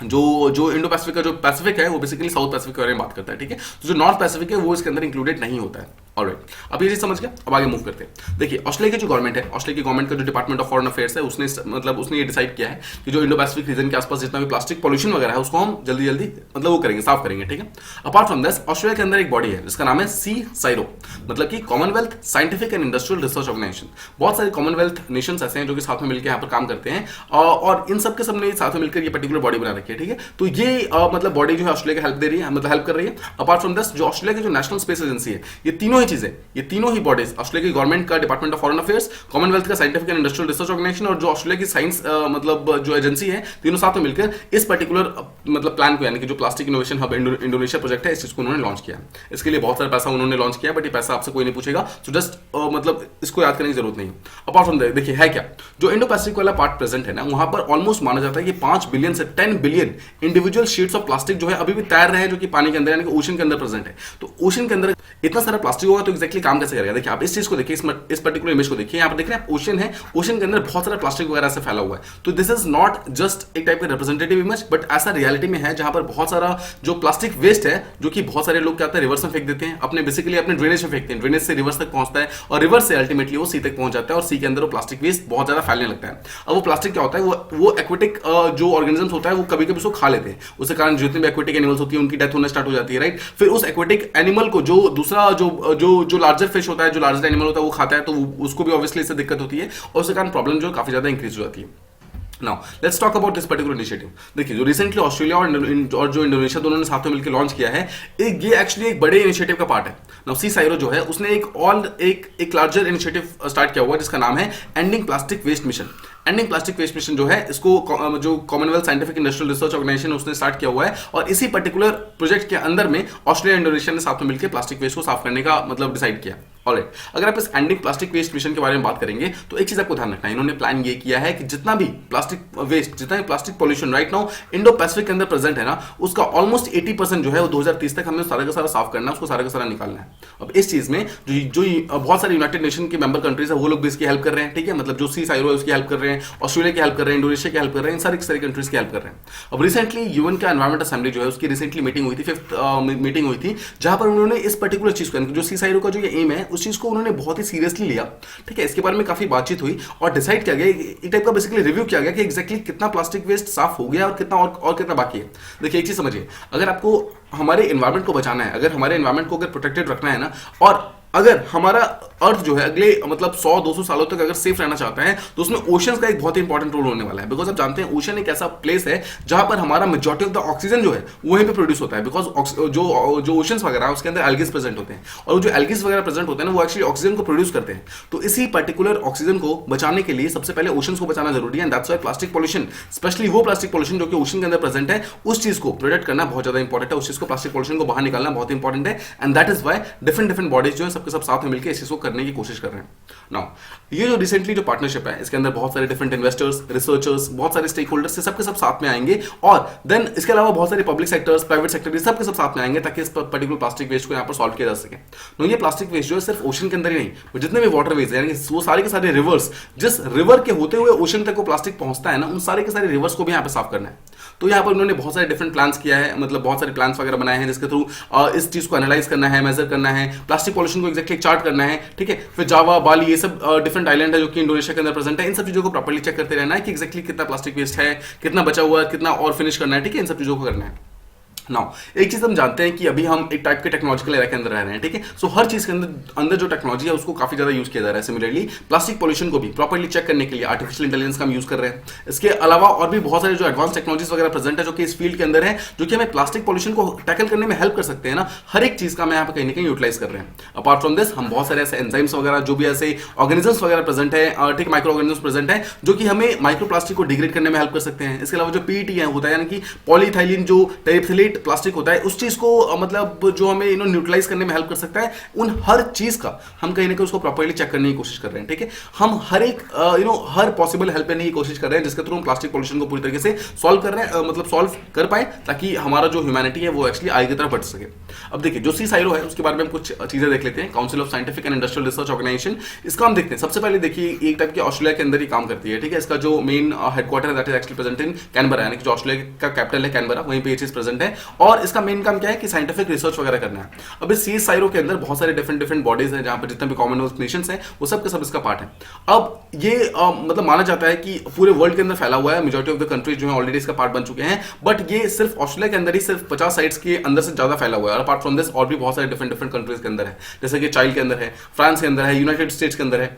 इंडो पैसिफिक का जो पैसिफिक है वो बेसिकली साउथ पैसिफिक के बारे में बात करता है, ठीक है। तो जो नॉर्थ पैसिफिक है वो इसके अंदर इंक्लूडेड नहीं होता है। ऑलराइट, अब ये चीज समझ गया, अब आगे मूव करते हैं। देखिए, ऑस्ट्रेलिया की जो गवर्नमेंट है, ऑस्ट्रेलिया की गवर्नमेंट का जो डिपार्टमेंट ऑफ फॉरेन अफेयर्स है, उसने ये डिसाइड किया है कि जो इंडो पैसिफिक रीजन के आसपास जितना भी प्लास्टिक पॉल्यूशन वगैरह है उसको हम जल्दी जल्दी वो करेंगे, साफ करेंगे, ठीक है। अपार्ट फ्रॉम दिस, ऑस्ट्रेलिया के अंदर एक बॉडी है जिसका नाम है CSIRO, मतलब कि Commonwealth Scientific and industrial research Organisation. बहुत सारे कॉमनवेल्थ नेशंस ऐसे हैं जो कि साथ में मिलकर यहाँ पर काम करते हैं, और इन सब के सब ने साथ में मिलकर ये पर्टिकुलर बॉडी बना रखी है, ठीक है। तो ये मतलब बॉडी जो है ऑस्ट्रेलिया का हेल्प दे रही है, मतलब हेल्प कर रही है। अपार्ट फ्रॉम दिस, जो ऑस्ट्रेलिया की जो नेशनल स्पेस एजेंसी है, ये तीनों ही चीजें, ये तीनों ही बॉडीज, ऑस्ट्रेलिया की गवर्नमेंट का department of foreign affairs, Commonwealth का scientific and industrial research organisation, और जो ऑस्ट्रेलिया की साइंस मतलब जो एजेंसी है, तीनों साथ में मिलकर इस पर्टिकुलर मतलब प्लान को, यानी कि जो plastic innovation hub Indonesia project है, इस चीज को उन्होंने लॉन्च किया। इसके लिए बहुत सारा पैसा उन्होंने लॉन्च किया, बट ये पैसा आपसे कोई नहीं पूछेगा, तो जस्ट मतलब इसको याद करने की जरूरत नहीं है। अपार्ट फ्रॉम दैट, देखिए है क्या, जो इंडो पैसिफिक वाला पार्ट प्रेजेंट है ना, वहां पर ऑलमोस्ट माना जाता है कि 5 बिलियन से 10 billion individual sheets of plastic जो है अभी भी तैर रहे हैं, जो कि पानी के अंदर यानी कि ओशन के अंदर प्रेजेंट है। तो ओशन के अंदर इतना सारा प्लास्टिक होगा तो एक्जैक्टली काम कैसे करेगा? देखिए, आप इस चीज को देखिए, इस पर्टिकुलर इमेज को देखिए, यहाँ पर देख रहे हैं ओशन है, ओशन के अंदर बहुत सारा प्लास्टिक वगैरह से फैला हुआ है। तो दिस इज नॉट जस्ट एक टाइप का रिप्रेजेंटेटिव इमेज, बट ऐसा रियलिटी में है जहां पर बहुत सारा जो प्लास्टिक वेस्ट है, जो कि बहुत सारे लोग क्या होता है रिवर्स में फेंक देते हैं, अपने बेसिकली अपने ड्रेनेज में फेंकते हैं, ड्रेनेज से रिवर्स तक पहुंचता है, और रिवर्स से अल्टीमेटली वो सी तक पहुंच जाता है, और सी के अंदर वो प्लास्टिक वेस्ट बहुत ज्यादा फैलने लगता है। अब वो प्लास्टिक क्या होता है, वो एक्वेटिक जो ऑर्गेनिजम्स होता है वो कभी कभी उसको खा लेते हैं, उसके कारण जितने भी एक्वेटिक एनिमल्स होती है उनकी डेथ होना स्टार्ट हो जाती है, राइट। फिर उस एक्वेटिक एनिमल को जो दूसरा जो लार्जर फिश होता है, जो लार्जर एनिमल होता है वो खाता है, तो उसको भी ऑब्वियसली इससे दिक्कत होती है, और उसके कारण प्रॉब्लम जो काफी ज्यादा इंक्रीज हो जाती है। Now let's talk about this particular initiative. देखिए, जो रिसेंटली ऑस्ट्रेलिया और जो इंडोनेशिया दोनों ने साथ में मिलकर लॉन्च किया है, ये एक्चुअली एक बड़े इनिशिएटिव का पार्ट है। नाउ CSIRO जो है उसने एक लार्जर इनिशिएटिव स्टार्ट किया हुआ है जिसका नाम है ending plastic waste mission. Ending plastic waste mission जो है, इसको जो Commonwealth Scientific Industrial research Organisation उसने स्टार्ट किया हुआ है, और इसी पर्टिकुलर प्रोजेक्ट के अंदर में ऑस्ट्रेलिया इंडोनेशिया ने साथ में मिलकर प्लास्टिक वेस्ट को साफ करने का मतलब डिसाइड किया। ऑलराइट, अगर आप इस एंडिंग प्लास्टिक वेस्ट मिशन के बारे में बात करेंगे तो एक चीज आपको ध्यान रखना है, इन्होंने प्लान ये किया है कि जितना भी प्लास्टिक वेस्ट, जितना भी plastic pollution right now Indo Pacific के अंदर प्रेजेंट है ना, उसका ऑलमोस्ट 80% जो है वो 2030 तक हमें सारा का सारा साफ करना है, उसको सारा का सारा निकालना है। अब इस चीज में जो बहुत सारे यूनाइटेड नेशन के मेंबर कंट्रीज है वो लोग भी इसकी हेल्प कर रहे हैं, ठीक है। मतलब जो CSIRO है उसकी हेल्प कर रहे हैं, ऑस्ट्रेलिया की हेल्प कर रहे हैं, इंडोनेशिया की हेल्प कर रहे हैं, इन सारी कंट्रीज की हेल्प कर रहे हैं। अब रिसेंटली यूएन का एनवायरमेंट असेंबली जो है उसकी रिसेंटली मीटिंग हुई थी, 5th मीटिंग हुई थी, जहां पर उन्होंने इस पर्टिकुलर चीज को, जो CSIRO का जो ये एम है, उस चीज को उन्होंने बहुत ही सीरियसली लिया, ठीक है। इसके बारे में काफी बातचीत हुई और डिसाइड किया गया, एक टाइप का बेसिकली रिव्यू किया गया कि एग्जैक्टली कितना प्लास्टिक वेस्ट साफ हो गया और कितना और कितना बाकी है। देखिए, एक चीज समझिए, अगर आपको हमारे एनवायरमेंट को बचाना है, अगर हमारे एनवायरमेंट को अगर प्रोटेक्टेड रखना है ना, और अगर हमारा अर्थ जो है अगले मतलब 100-200 सालों तक अगर सेफ रहना चाहता है, तो उसमें ओशंस का एक बहुत इंपॉर्टेंट रोल होने वाला है। बिकॉज आप जानते हैं ओशन एक ऐसा प्लेस है जहां पर हमारा मेजॉरिटी ऑफ द ऑक्सीजन जो है वहीं पे प्रोड्यूस होता है, बिकॉज जो ओशंस वगैरह उसके अंदर एल्गिस प्रेजेंट होते हैं, और जो एल्गिस वगैरह प्रेजेंट होते हैं ना, वो एक्चुअली ऑक्सीजन को प्रोड्यूस करते हैं। तो इसी पर्टिकुलर ऑक्सीजन को बचाने के लिए सबसे पहले ओशंस को बचाना जरूरी है, and that's why plastic pollution, specially वो प्लास्टिक पॉल्यूशन जो कि ओशन के अंदर प्रेजेंट है, उस चीज को प्रोटेक्ट करना बहुत ज्यादा इंपॉर्टेंट है, उस चीज को प्लास्टिक पॉल्यूशन को बाहर निकालना बहुत इंपॉर्टेंट है, and that is why different bodies जो है सबके सब साथ में मिलकर इसको करने की कोशिश कर रहे हैं। नाउ ये जो रिसेंटली जो पार्टनरशिप है, इसके अंदर बहुत सारे डिफरेंट इन्वेस्टर्स, रिसर्चर्स, बहुत सारे स्टेक होल्डर्स सबके सब साथ में आएंगे, और देन इसके अलावा बहुत सारे पब्लिक सेक्टर्स, प्राइवेट सेक्टर सबके सब साथ में आएंगे ताकि इस पर्टिकुलर प्लास्टिक वेस्ट को यहाँ पर सॉल्व किया जा सके। नो, ये प्लास्टिक वेस्ट जो है सिर्फ ओशन के अंदर ही नहीं, जितने भी वाटर वेज यानी वो सारे के सारे रिवर्स, जिस रिवर के होते हुए ओशन तक वो प्लास्टिक पहुंचता है ना, उन सारे के सारे रिवर्स को भी यहाँ पे साफ करना है। तो यहाँ पर उन्होंने बहुत सारे डिफरेंट प्लान्स किया है, मतलब बहुत सारे प्लान्स वगैरह बनाए हैं जिसके थ्रू इस चीज को एनालाइज करना है, मेजर करना है, प्लास्टिक पॉल्यूशन को एक्जैक्टली चार्ट करना है, ठीक है। फिर जावा, बाली, ये सब डिफरेंट आइलैंड है जो कि इंडोनेशिया के अंदर प्रेजेंट है, इन सब चीजों को प्रॉपर्ली चेक करते रहना है कि एक्जैक्टली कितना प्लास्टिक वेस्ट है, कितना बचा हुआ है, कितना और फिनिश करना है, ठीक है, इन सब चीजों को करना है। नाउ एक चीज हम जानते हैं कि अभी हम एक टाइप के टेक्नोलॉजिकल एरा के अंदर रह रहे हैं, ठीक है। सो हर चीज के अंदर अंदर जो टेक्नोलॉजी है उसको काफी ज्यादा यूज किया जा रहा है। सिमिलरली प्लास्टिक पोल्यूशन को भी प्रॉपर्ली चेक करने के लिए आर्टिफिशियल इंटेलिजेंस का हम यूज कर रहे हैं। इसके अलावा और भी बहुत सारे जो एडवांस टेक्नोलॉजीज वगैरह प्रेजेंट है जो कि इस फील्ड के अंदर है, जो कि हमें प्लास्टिक पोल्यूशन को टैकल करने में हेल्प कर सकते हैं ना। हर एक चीज का हम यहाँ पे कहीं ना कहीं यूटिलाइज कर रहे हैं। अपार्ट फ्रॉम दिस हम बहुत सारे ऐसे एंजाइम्स वगैरह जो भी ऐसे ऑर्गेनिजम्स वगैरह प्रेजेंट है, ठीक, माइक्रो ऑर्गेनिजम्स प्रेजेंट है जो कि हमें माइक्रो प्लास्टिक को डिग्रेड करने में हेल्प कर सकते हैं। इसके अलावा जो पीईटी है होता है, यानी कि पॉलीथाइलिन जो टेरिफ्थिलेट प्लास्टिक होता है, उस चीज को मतलब जो हमें न्यूट्रलाइज करने में हेल्प कर सकता है। उन हर चीज का हम कहीं ना कहीं उसको प्रॉपर्ली चेक करने की कोशिश कर रहे हैं, ठीक है। हम हर एक हर पॉसिबल हेल्प करने की कोशिश कर रहे हैं जिसके थ्रू हम प्लास्टिक पोल्यूशन को पूरी तरीके से सॉल्व कर रहे हैं, मतलब सॉल्व कर पाए, ताकि हमारा जो ह्यूमैनिटी है वो एक्चुअली आगे की तरफ बढ़ सके। अब देखिए जो CSIRO है उसके बारे में हम कुछ चीजें देख लेते हैं। Council of Scientific and industrial research Organisation, इसका हम देखते हैं। सबसे पहले देखिए एक टाइप के ऑस्ट्रेलिया के अंदर ही काम करती है, ठीक है। इसका जो मेन हेडक्वार्टर है that is actually present in Canberra, यानी कि जो ऑस्ट्रेलिया का कैपिटल है कैनबरा, वहीं पे ये चीज प्रेजेंट है। और इसका मेन काम क्या है कि साइंटिफिक रिसर्च वगैरह करना है। अब इस CSIRO के अंदर बहुत सारे डिफरेंट बॉडीज हैं, जहां पर जितने भी कॉमनवेल्थ नेशंस हैं वो सब के सब इसका पार्ट है। अब ये मतलब माना जाता है कि पूरे वर्ल्ड के अंदर फैला हुआ है, मेजॉरिटी ऑफ द कंट्रीज जो है ऑलरेडी इसका पार्ट बन चुके हैं, बट ये सिर्फ ऑस्ट्रेलिया के अंदर ही सिर्फ 50 साइट्स के अंदर से ज्यादा फैला हुआ है। और अपार्ट फ्रॉम दिस और भी बहुत सारे डिफरेंट कंट्रीज के अंदर है, जैसे कि चाइल्ड के अंदर है, फ्रांस के अंदर है, यूनाइटेड स्टेट्स के अंदर है।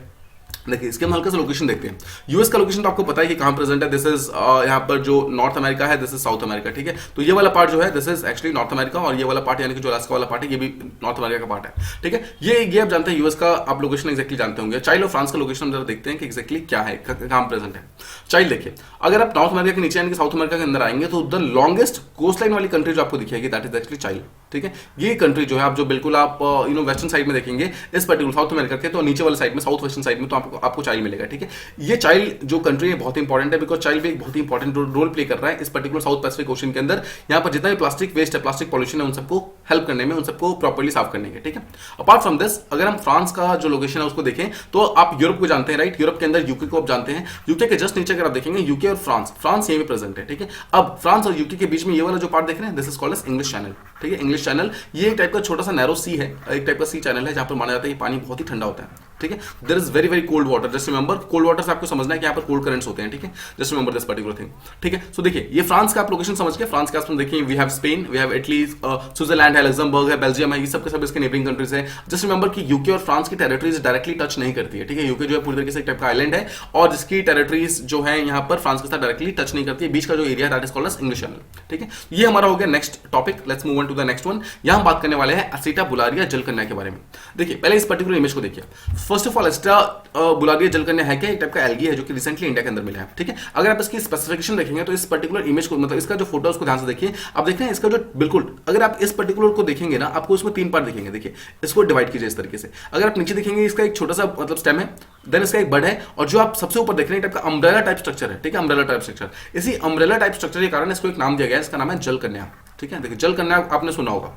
देखिए इसके हम हल्का सा लोकेशन देखते हैं। यूएस का लोकेशन तो आपको पता है कि कहां प्रेजेंट है। दिस इज यहाँ पर जो नॉर्थ अमेरिका है, दिस इज साउथ अमेरिका, ठीक है। तो ये वाला पार्ट जो है this is actually north America, और ये वाला पार्ट यानी कि जो अलास्का वाला पार्ट है ये भी नॉर्थ अमेरिका का पार्ट है, ठीक है। ये आप जानते हैं यूएस का आप लोकेशन एक्जैक्टली जानते होंगे। चाइल्ड और फ्रांस का लोकेशन हम जरा देखते हैं कि एक्जैक्टली क्या है, कहां प्रेजेंट है। चाइल्ड देखिए, अगर आप नॉर्थ अमेरिका के नीचे यानी कि साउथ अमेरिका के अंदर आएंगे तो द लॉन्गेस्ट कोस्ट लाइन वाली कंट्री जो आपको दिखेगी दैट इज एक्चुअली चाइल्ड, ठीक है। ये कंट्री जो है आप जो बिल्कुल आप वेस्टर्न साइड में देखेंगे इस पर्टिकुलर साउथ अमेरिका के, तो नीचे वाले साइड में साउथ वेस्टर्न साइड में तो आपको चाइल्ड मिलेगा, ठीक है। ये चाइल्ड जो कंट्री है बहुत इंपॉर्टेंट है, बिकॉज चाइल्ड भी एक बहुत ही इंपॉर्टेंट रोल प्ले कर रहा है इस पर्टिकुलर साउथ पैसिफिक ओशन के अंदर। यहाँ पर जितना भी प्लास्टिक वेस्ट है, प्लास्टिक पॉल्यूशन है, उन सबको हेल्प करने में, उन सबको प्रॉपर्ली साफ करने के, ठीक है। अपार्ट फ्रॉम दिस अगर हम फ्रांस का जो लोकेशन है उसको देखें तो आप यूरोप को जानते हैं, राइट। यूरोप के अंदर यूके को आप जानते हैं। यूके के जस्ट नीचे अगर आप देखेंगे यूके और फ्रांस यहीं पे प्रेजेंट है, ठीक है। अब फ्रांस और यूके के बीच में ये वाला जो पार्ट देख रहे हैं this is called as English Channel, ठीक है। इंग्लिश चैनल ये एक टाइप का छोटा सा नैरो सी है, एक टाइप का सी चैनल है जहां पर माना जाता है कि पानी बहुत ही ठंडा होता है, ठीक है। There is very cold water, just remember cold water से आपको समझना है कि यहाँ पर कोल्ड करंट्स होते हैं, ठीक है। Just remember this particular thing, ठीक है। सो देखिए ये फ्रांस का आप लोकेशन समझ के, फ्रांस के आसपास देखिए we have Spain, we have Italy, Switzerland है, लग्जमबर्ग है, बेल्जियम है, ये सब के सब इसके नेबरिंग कंट्रीज है। जस्ट रिमेंबर कि यूके और फ्रांस की टेरिटरीज डायरेक्टली टच नहीं करती है, ठीक है। यूके जो है पूरी तरीके से एक टाइप का आइलैंड है और जिसकी टेरिटरीज जो है यहाँ पर फ्रांस के साथ डायरेक्टली टच नहीं करती है। बीच का जो area that is called as English Channel, ठीक है। ये हमारा हो गया next topic. Let's move on to the next one. यहाँ हम बात करने वाले हैं एसिटाबुलारिया जलकन्या के बारे में। देखिए पहले इस पर्टिकुलर इमेज को देखिए। फर्स्ट ऑफ ऑल एसिटाबुलारिया जलकन्या है क्या, एक टाइप का एल्गी है जो कि रिसेंटली इंडिया के अंदर मिला है, ठीक है। अगर आप इसकी स्पेसिफिकेशन देखेंगे तो इस पर्टिकुलर इमेज को, मतलब इसका जो फोटो उसको ध्यान से देखिए। आप देख रहे हैं इसका जो बिल्कुल, अगर आप इस पर्टिकुलर को देखेंगे ना आपको इसमें 3 पार्ट दिखेंगे। देखिए इसको डिवाइड कीजिए इस तरीके से। अगर आप नीचे देखेंगे इसका एक छोटा सा मतलब स्टेम है, देन इसका एक बड है, और जो आप सबसे ऊपर देख रहे हैं टाइप का अम्ब्रेला टाइप स्ट्रक्चर है, ठीक है। अम्ब्रेला टाइप स्ट्रक्चर, इसी अम्ब्रेला टाइप स्ट्रक्चर के कारण इसको एक नाम दिया गया है, इसका नाम है जलकन्या, ठीक है। देखिए जलकन्या आपने सुना होगा।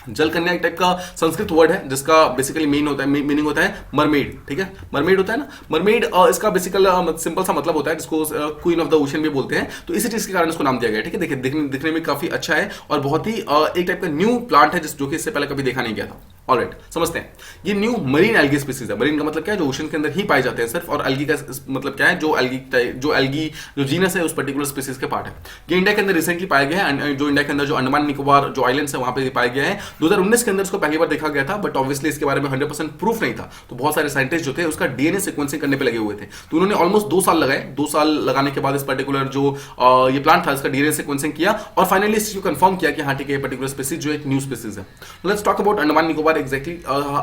जलकन्या एक टाइप का संस्कृत वर्ड है जिसका बेसिकली मीनिंग होता है मरमेड, ठीक है। मरमेड होता है ना, मरमेड इसका बेसिकल सिंपल सा मतलब होता है जिसको क्वीन ऑफ द ओशन भी बोलते हैं। तो इसी चीज के कारण इसको नाम दिया गया है, ठीक है। देखिए दिखने में काफी अच्छा है और बहुत ही एक टाइप का न्यू प्लांट है जो कि इससे पहले कभी देखा नहीं गया था। ऑलराइट, समझते हैं। ये न्यू मरीन एल्गी स्पीसीज है। मरीन का मतलब क्या है, जो ओशन के अंदर ही पाए जाते हैं सिर्फ, और एल्गी का मतलब क्या है, जो एल्गी जो जीनस है उस पर्टिकुलर स्पीसीज के पार्ट है। ये इंडिया के अंदर रिसेंटली पाया गया है, जो इंडिया के अंदर जो अंडमान निकोबार जो आइलैंड्स है वहां पे पाया गया है। 2019 के अंदर इसको पहली बार देखा गया था, बट ऑब्वियसली इसके बारे में 100% प्रूफ नहीं था। तो बहुत सारे साइंटिस्ट जो थे उसका डीएनए सीक्वेंसिंग करने पे लगे हुए थे। तो उन्होंने ऑलमोस्ट 2 साल लगाए। 2 साल लगाने के बाद इस पर्टिकुलर जो ये प्लांट था इसका डीएनए सीक्वेंसिंग किया और फाइनली इस चीज को कंफर्म किया कि हाँ ठीक है, ये पर्टिकुलर स्पीसीज जो एक न्यू स्पीसीज है। Let's talk about Andaman Nicobar exactly.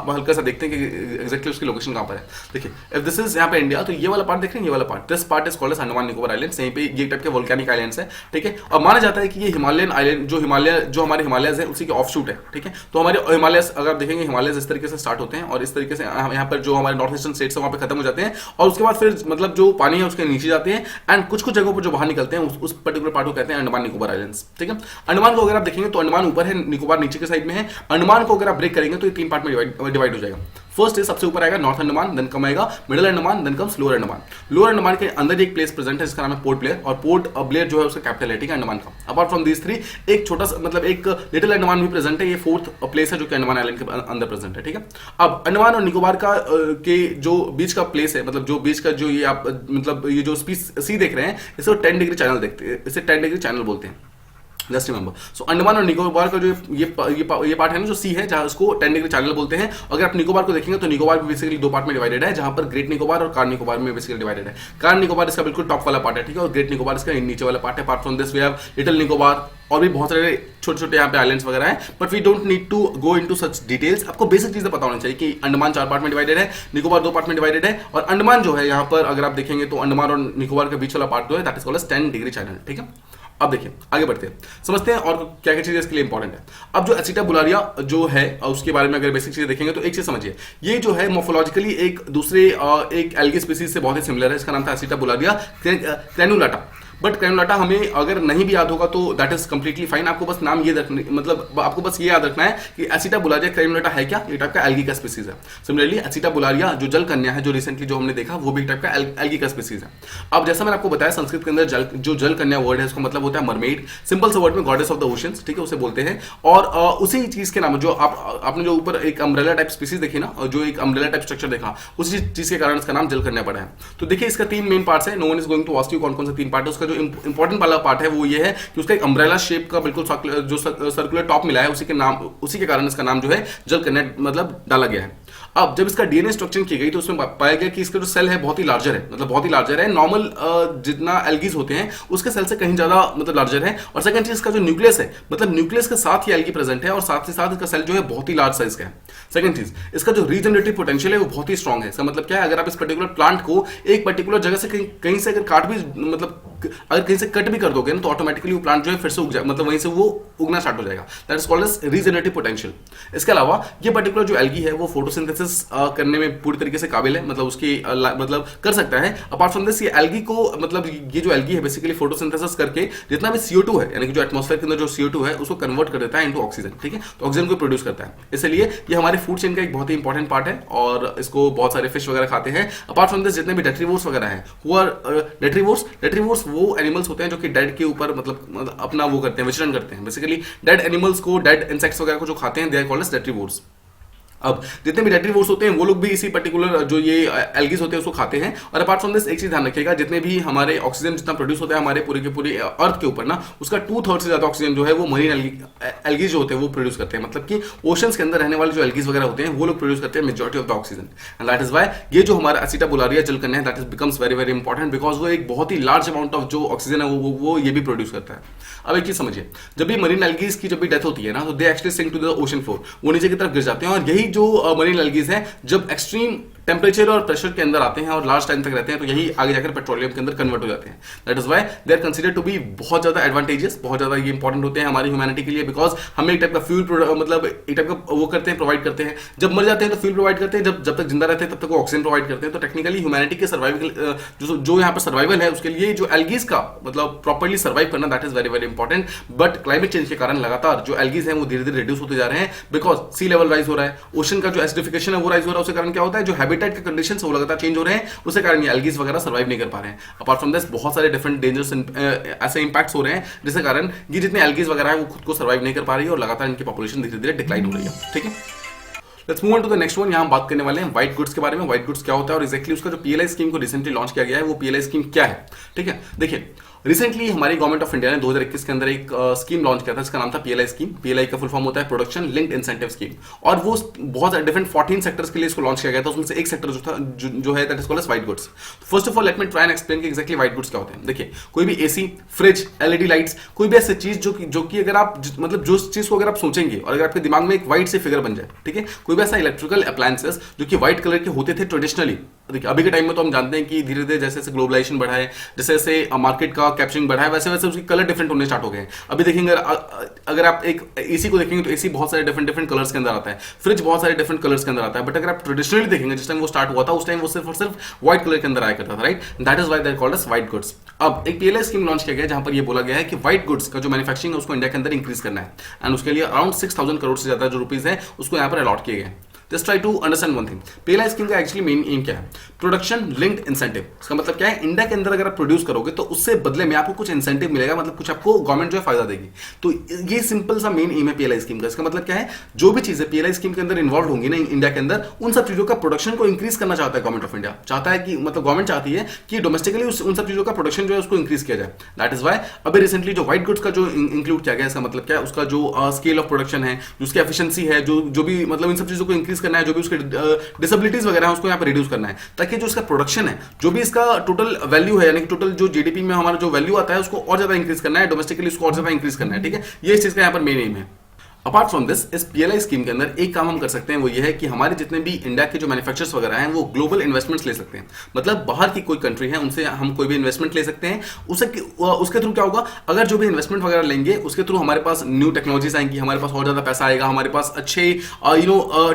हल्का सा देखते हैं कि एक्जैक्टली उसकी लोकेशन कहां पर है। देखिए इफ दिस इज यहाँ पे इंडिया, तो ये वाला पार्ट देख रहे हैं, ये वाला part, this part is called as Andaman Nicobar islands. यहीं पे ये टाइप के वोल्केनिक आइलैंड्स है, ठीक है। और माना जाता है कि ये हिमालयन आइलैंड जो हमारे हिमालयस है उसी के ऑफशूट है, ठीक है। तो हमारे हिमालयस अगर आप देखेंगे हिमालयस इस तरीके से स्टार्ट होते हैं और इस तरीके से यहाँ पर जो हमारे नॉर्थ ईस्टर्न स्टेट्स है वहां पे खत्म हो जाते हैं और उसके बाद फिर मतलब जो पानी है उसके नीचे जाते हैं एंड कुछ कुछ जगहों पर जो बाहर निकलते हैं उस पर्टिकुलर पार्ट को कहते हैं अंडमान निकोबार आइलैंड्स, ठीक है। अंडमान को अगर आप देखेंगे तो अंडमान ऊपर है, निकोबार नीचे के साइड में है। अंडमान को अगर आप ब्रेक करेंगे तो ये 3 पार्ट में डिवाइड हो जाएगा। फर्स्ट है सबसे ऊपर आएगा नॉर्थ अंडमान, देन कम आएगा middle Andaman, then comes lower Andaman. Lower Andaman के अंदर एक प्लेस प्रेजेंट है जिसका नाम है पोर्ट ब्लेयर, और पोर्ट ब्लेयर जो है उसका कैपिटल है, ठीक है, अंडमान का। अपार्ट फ्रॉम दीस 3 एक छोटा सा मतलब एक लिटिल अंडमान भी प्रेजेंट है। ये 4th प्लेस है जो कि अंडमान आइलैंड के अंदर प्रेजेंट है, ठीक है। अब अंडमान और निकोबार का के जो बीच का प्लेस है, मतलब जो बीच का जो ये आप मतलब ये जो सी देख रहे हैं इसे 10 डिग्री चैनल देखते हैं, इसे 10 डिग्री चैनल बोलते हैं। Just remember. सो अंडमान और निकोबार का जो ये पार्ट है ना, जो सी है, जहां उसको 10 डिग्री चैनल बोलते हैं। अगर आप निकोबार को देखेंगे तो निकोबार भी बेसिकली दो पार्ट में डिवाइडेड है, जहां पर ग्रेट निकोबार और कार निकोबार में बेसिकली डिवाइडेड है। कार निकोबार इसका बिल्कुल टॉप वाला पार्ट है, ठीक है, और ग्रेट निकोबार इसका नीचे वाला पार्ट है। Apart from this we have little Nicobar और भी बहुत सारे छोटे छोटे यहाँ पे आइलैंड्स वगैरह हैं, but we don't need to go into such details. आपको बेसिक चीजें पता होनी चाहिए कि अंडमान 4 पार्ट में डिवाइडेड है, निकोबार 2 पार्ट में डिवाइडेड है, और अंडमान जो है यहाँ पर अगर आप देखेंगे तो अंडमान और निकोबार के बीच वाला पार्ट जो है that is called as 10 degree channel, ठीक है। अब देखिए आगे बढ़ते हैं, समझते हैं और क्या क्या चीजें इसके लिए इंपॉर्टेंट है। अब जो एसिटाबुलारिया जो है उसके बारे में अगर बेसिक चीजें देखेंगे तो एक चीज समझिए, ये जो है मोर्फोलॉजिकली एक दूसरे एक एल्गी स्पीसीज से बहुत ही सिमिलर है। इसका नाम था एसिटाबुलारिया क्रेनुलाटा। बट क्रेनुलाटा हमें अगर नहीं भी याद होगा तो दैट इज कंप्लीटली फाइन। आपको बस नाम ये रखना, मतलब आपको बस ये याद रखना है कि एसिटाबुलारिया क्रेनुलाटा है क्या, ये टाइप का एल्गी का स्पीसीज है। सिमिलरली एसिटाबुलारिया जो जल कन्या है, जो रिसेंटली जो हमने देखा, वो भी टाइप का एल्गी का स्पीसीज है। अब जैसा मैंने आपको बताया, संस्कृत के अंदर जो जल कन्या वर्ड है उसका मतलब होता है मरमेड, सिंपल सा वर्ड में गॉडेस ऑफ द ओशंस, ठीक है, उसे बोलते हैं। और उसी चीज के नाम जो आपने जो ऊपर एक अम्ब्रेला टाइप स्पीसीज देखी ना, जो एक अम्ब्रेला टाइप स्ट्रक्चर देखा, उसी चीज के कारण इसका नाम जल कन्या पड़ा है। तो देखिए इसका 3 मेन पार्ट्स है। No one is going to ask you कौन कौन से 3 पार्ट है। उसका जो इंपॉर्टेंट वाला पार्ट है वो ये है कि उसका एक अम्ब्रेला शेप का बिल्कुल जो सर्कुलर टॉप मिला है, उसी के कारण इसका नाम जो है जल कन्या मतलब डाला गया है। अब जब इसका डीएनए स्ट्रक्चरिंग की गई तो उसमें पाया गया कि इसका जो सेल है बहुत ही लार्जर है, मतलब बहुत ही लार्जर है। नॉर्मल जितना एल्गीज होते हैं उसके सेल से कहीं ज्यादा मतलब लार्जर है। और सेकंड चीज, इसका जो न्यूक्लियस है, मतलब न्यूक्लियस के साथ ही एल्गी प्रेजेंट है, और साथ ही साथ इसका सेल जो है बहुत ही लार्ज साइज का है। सेकंड चीज, इसका जो रीजनरेटिव पोटेंशियल है वो बहुत ही स्ट्रॉन्ग है। इसका मतलब क्या है, अगर आप इस पर्टिकुलर प्लांट को एक पर्टिकुलर जगह से कहीं से अगर काट भी, मतलब अगर कहीं से कट भी कर दोगे ना, तो ऑटोमेटिकली वो प्लांट जो है फिर से उग जाए, मतलब वहीं से वो उगना स्टार्ट हो जाएगा। That is called as regenerative potential. इसके अलावा ये पर्टिकुलर जो एल्गी है वो फोटोसिंथेसिस करने में पूरी तरीके से काबिल है, मतलब उसकी मतलब कर सकता है। अपार्ट फ्रॉम दिस, ये एल्गी को, मतलब ये जो एल्गी है बेसिकली फोटोसिंथेसिस करके जितना भी CO2 है, यानी कि जो एटमॉस्फेयर के अंदर जो CO2 है उसको कन्वर्ट कर देता है इनटू ऑक्सीजन, ठीक है, तो ऑक्सीजन को प्रोड्यूस करता है। इसलिए ये हमारे फूड चेन का एक बहुत ही इंपॉर्टेंट पार्ट है, और इसको बहुत सारे फिश वगैरह खाते हैं। अपार्ट फ्रॉम दिस, जितने भी डेट्रीवोर्स वगैरह हैं, वो डेट्रीवोर्स वो एनिमल्स होते हैं जो कि डेड के ऊपर मतलब अपना वो करते हैं, विचरण करते हैं। बेसिकली डेड एनिमल्स को, डेड इंसेक्ट्स वगैरह को जो खाते हैं, दे आर कॉल्ड एज डेट्रीवोर्स। अब जितने भी डेट्रीवोर्स होते हैं वो लोग भी इसी पर्टिकुलर जो ये एल्गीज होते हैं उसको खाते हैं। और अपार्ट फ्रॉम दिस एक चीज ध्यान रखिएगा, जितने भी हमारे ऑक्सीजन जितना प्रोड्यूस होता है हमारे पूरे के पूरे अर्थ के ऊपर ना, उसका 2/3 से ज्यादा ऑक्सीजन जो है वो मरीन एल्गीज जो होते हैं वो प्रोड्यूस करते हैं। मतलब कि ओशंस के अंदर रहने वाले जो एल्गीज वगैरह होते हैं वो लोग प्रोड्यूस करते हैं majority of the oxygen. And that is why ये जो हमारा एसिटाबुलारिया जल कन्या है, that is becomes very very important, because वो एक बहुत ही लार्ज अमाउंट ऑफ जो ऑक्सीजन है वो ये भी प्रोड्यूस करता है। अब एक चीज समझिए, जब भी मरीन एल्गीज की जब भी डेथ होती है ना, तो they actually sink to the ocean floor, वो नीचे की तरफ गिर जाते हैं। और यही जो मरीन एल्गीज है जब एक्सट्रीम टेम्परेचर और प्रेशर के अंदर आते हैं और लार्ज टाइम तक रहते हैं, तो यही आगे जाकर पेट्रोलियम के अंदर कन्वर्ट हो जाते हैं। That is why they are considered to be बहुत ज्यादा एडवांटेजेस, बहुत ज्यादा ये इंपॉर्टेंट होते हैं हमारी ह्यूमैनिटी के लिए, बिकॉज हमें एक टाइप का फ्यूल, मतलब एक टाइप का वो करते हैं, प्रोवाइड करते हैं। जब मर जाते हैं तो फ्यूल प्रोवाइड करते हैं, जब तक जिंदा रहते हैं तब तक वो ऑक्सीजन प्रोवाइड करते हैं। तो टेक्निकली ह्यूमैनिटी के सर्वाइवल जो यहाँ पर सर्वाइवल है उसके लिए जो एल्गीज का मतलब प्रॉपर्ली सर्वाइव करना, that is very very important. But climate change के कारण लगातार जो एल्गीज हैं वो धीरे धीरे रिड्यूस होते जा रहे हैं, बिकॉज सी लेवल राइज हो रहा है, ओशन का जो एसिडिफिकेशन है वो राइज हो रहा है। उसके कारण क्या होता है, जो हैबिटेट के कंडीशंस लगातार चेंज हो रहे हैं, उसके कारण ये एल्गीज वगैरह सर्वाइव नहीं कर पा रहे हैं। अपार्ट फ्रॉम दिस बहुत सारे डिफरेंट डेंजर्स ऐसे इंपैक्ट्स हो रहे हैं, जिसके कारण ये जितने एल्गीज वगैरह है वो खुद को सर्वाइव नहीं कर पा रही है और लगातार इनकी पॉपुलेशन धीरे धीरे डिक्लाइन हो रही है, ठीक है। Let's move on to the next one. यहाँ हम बात करने वाले हैं व्हाइट गुड्स के बारे में। व्हाइट गुड्स क्या होता है और एक्जैक्टली उसका जो PLI स्कीम को रिसेंटली लॉन्च किया गया है वो PLI स्कीम क्या है, ठीक है। देखिए रिसेंटली हमारी गवर्नमेंट ऑफ इंडिया ने 2021 के अंदर एक स्कीम लॉन्च किया था, जिसका नाम था PLI स्कीम। PLI का फुल फॉर्म होता है प्रोडक्शन लिंक्ड इंसेंटिव स्कीम, और वो बहुत डिफरेंट 14 सेक्टर्स के लिए इसको लॉन्च किया गया था। उसमें से एक सेक्टर जो था जो है that is called as white goods. First of all let me try and explain कि एक्जैक्टली व्हाइट गुड्स क्या होते हैं। देखिए कोई भी AC, फ्रिज, LED लाइट्स, कोई भी ऐसी चीज जो कि अगर आप मतलब जो चीज को अगर आप सोचेंगे और अगर आपके दिमाग में एक व्हाइट से फिगर बन जाए, ठीक है, कोई भी ऐसा इलेक्ट्रिकल अप्लायंसेस जो कि व्हाइट कलर के होते थे ट्रेडिशनली। देखिए अभी के टाइम में तो हम जानते हैं कि धीरे धीरे जैसे जैसे ग्लोबलाइजेशन बढ़ा है, जैसे जैसे मार्केट का कैप्चरिंग बढ़ा है, वैसे वैसे उसके कलर डिफरेंट होने स्टार्ट हो गए हैं। अभी देखेंगे अगर आप एक AC को देखेंगे तो AC बहुत सारे डिफरेंट कलर्स के अंदर आता है, फ्रिज बहुत सारे डिफरेंट कलर्स के अंदर आता है। बट अगर आप ट्रेडिशनली देखेंगे जिस टाइम वो स्टार्ट हुआ था उस टाइम वो सिर्फ और सिर्फ व्हाइट कलर के अंदर आया करता था, right. That is why they are called as white goods. अब एक PLI स्कीम लॉन्च किया गया जहां पर ये बोला गया है कि व्हाइट गुड्स का जो मैन्युफैक्चरिंग है उसको इंडिया के अंदर इंक्रीज करना है, एंड उसके लिए अराउंड 6,000 करोड़ से ज्यादा जो रुपीज है उसको यहाँ पर अलॉट किए गए। Just try to understand one thing, PLI scheme का एक्चुअली मेन एम क्या है? Production linked incentive. इसका मतलब क्या है? इंडिया के अंदर अगर आप प्रोड्यूस करोगे तो उससे बदले में आपको कुछ इंसेंटिव मिलेगा, मतलब कुछ आपको गवर्नमेंट जो है फायदा देगी। तो ये सिंपल सा मेन एम है पीएलआई स्कीम का। इसका मतलब क्या है? जो भी चीजें पीएलआई स्कीम के अंदर इन्वॉल्व होंगी ना इंडिया के अंदर, उन सब चीजों का प्रोडक्शन को इंक्रीज करना चाहता है गवर्नमेंट ऑफ इंडिया। चाहता है कि मतलब गवर्नमेंट चाहती है कि डोमेस्टिकली उन सब चीजों का प्रोडक्शन जो है उसको इंक्रीज किया जाए। दैट इज वाई अभी रिसेंटली जो व्हाइट गुड्स का जो इंक्लूड किया गया, इसका मतलब क्या है? उसका जो स्केल ऑफ प्रोडक्शन है, उसकी एफिशिएंसी है, जो भी मतलब इन सब चीजों को इंक्रीज करना है, जो भी उसके डिसेबिलिटीज वगैरह है उसको यहाँ पे रिड्यूस करना है, ताकि जो इसका प्रोडक्शन है, जो भी इसका टोटल वैल्यू है, यानी कि टोटल जो जीडीपी में हमारा जो वैल्यू आता है उसको और ज्यादा इंक्रीज करना है, डोमेस्टिकली उसको और ज्यादा इंक्रीज करना है। ठीक है, ये इस चीज का यहाँ पर मेन एम है। अपार्ट फ्रॉम दिस, इस पीएलआई स्कीम के अंदर एक काम हम कर सकते हैं, वो ये है कि हमारे जितने भी इंडिया के जो मैन्युफैक्चरर्स वगैरह हैं वो ग्लोबल इन्वेस्टमेंट्स ले सकते हैं। मतलब बाहर की कोई कंट्री है उनसे हम कोई भी इन्वेस्टमेंट ले सकते हैं। उसके थ्रू क्या होगा? अगर जो भी इन्वेस्टमेंट वगैरह लेंगे उसके थ्रू हमारे पास न्यू टेक्नोलॉजीज आएंगी, हमारे पास और ज्यादा पैसा आएगा, हमारे पास अच्छे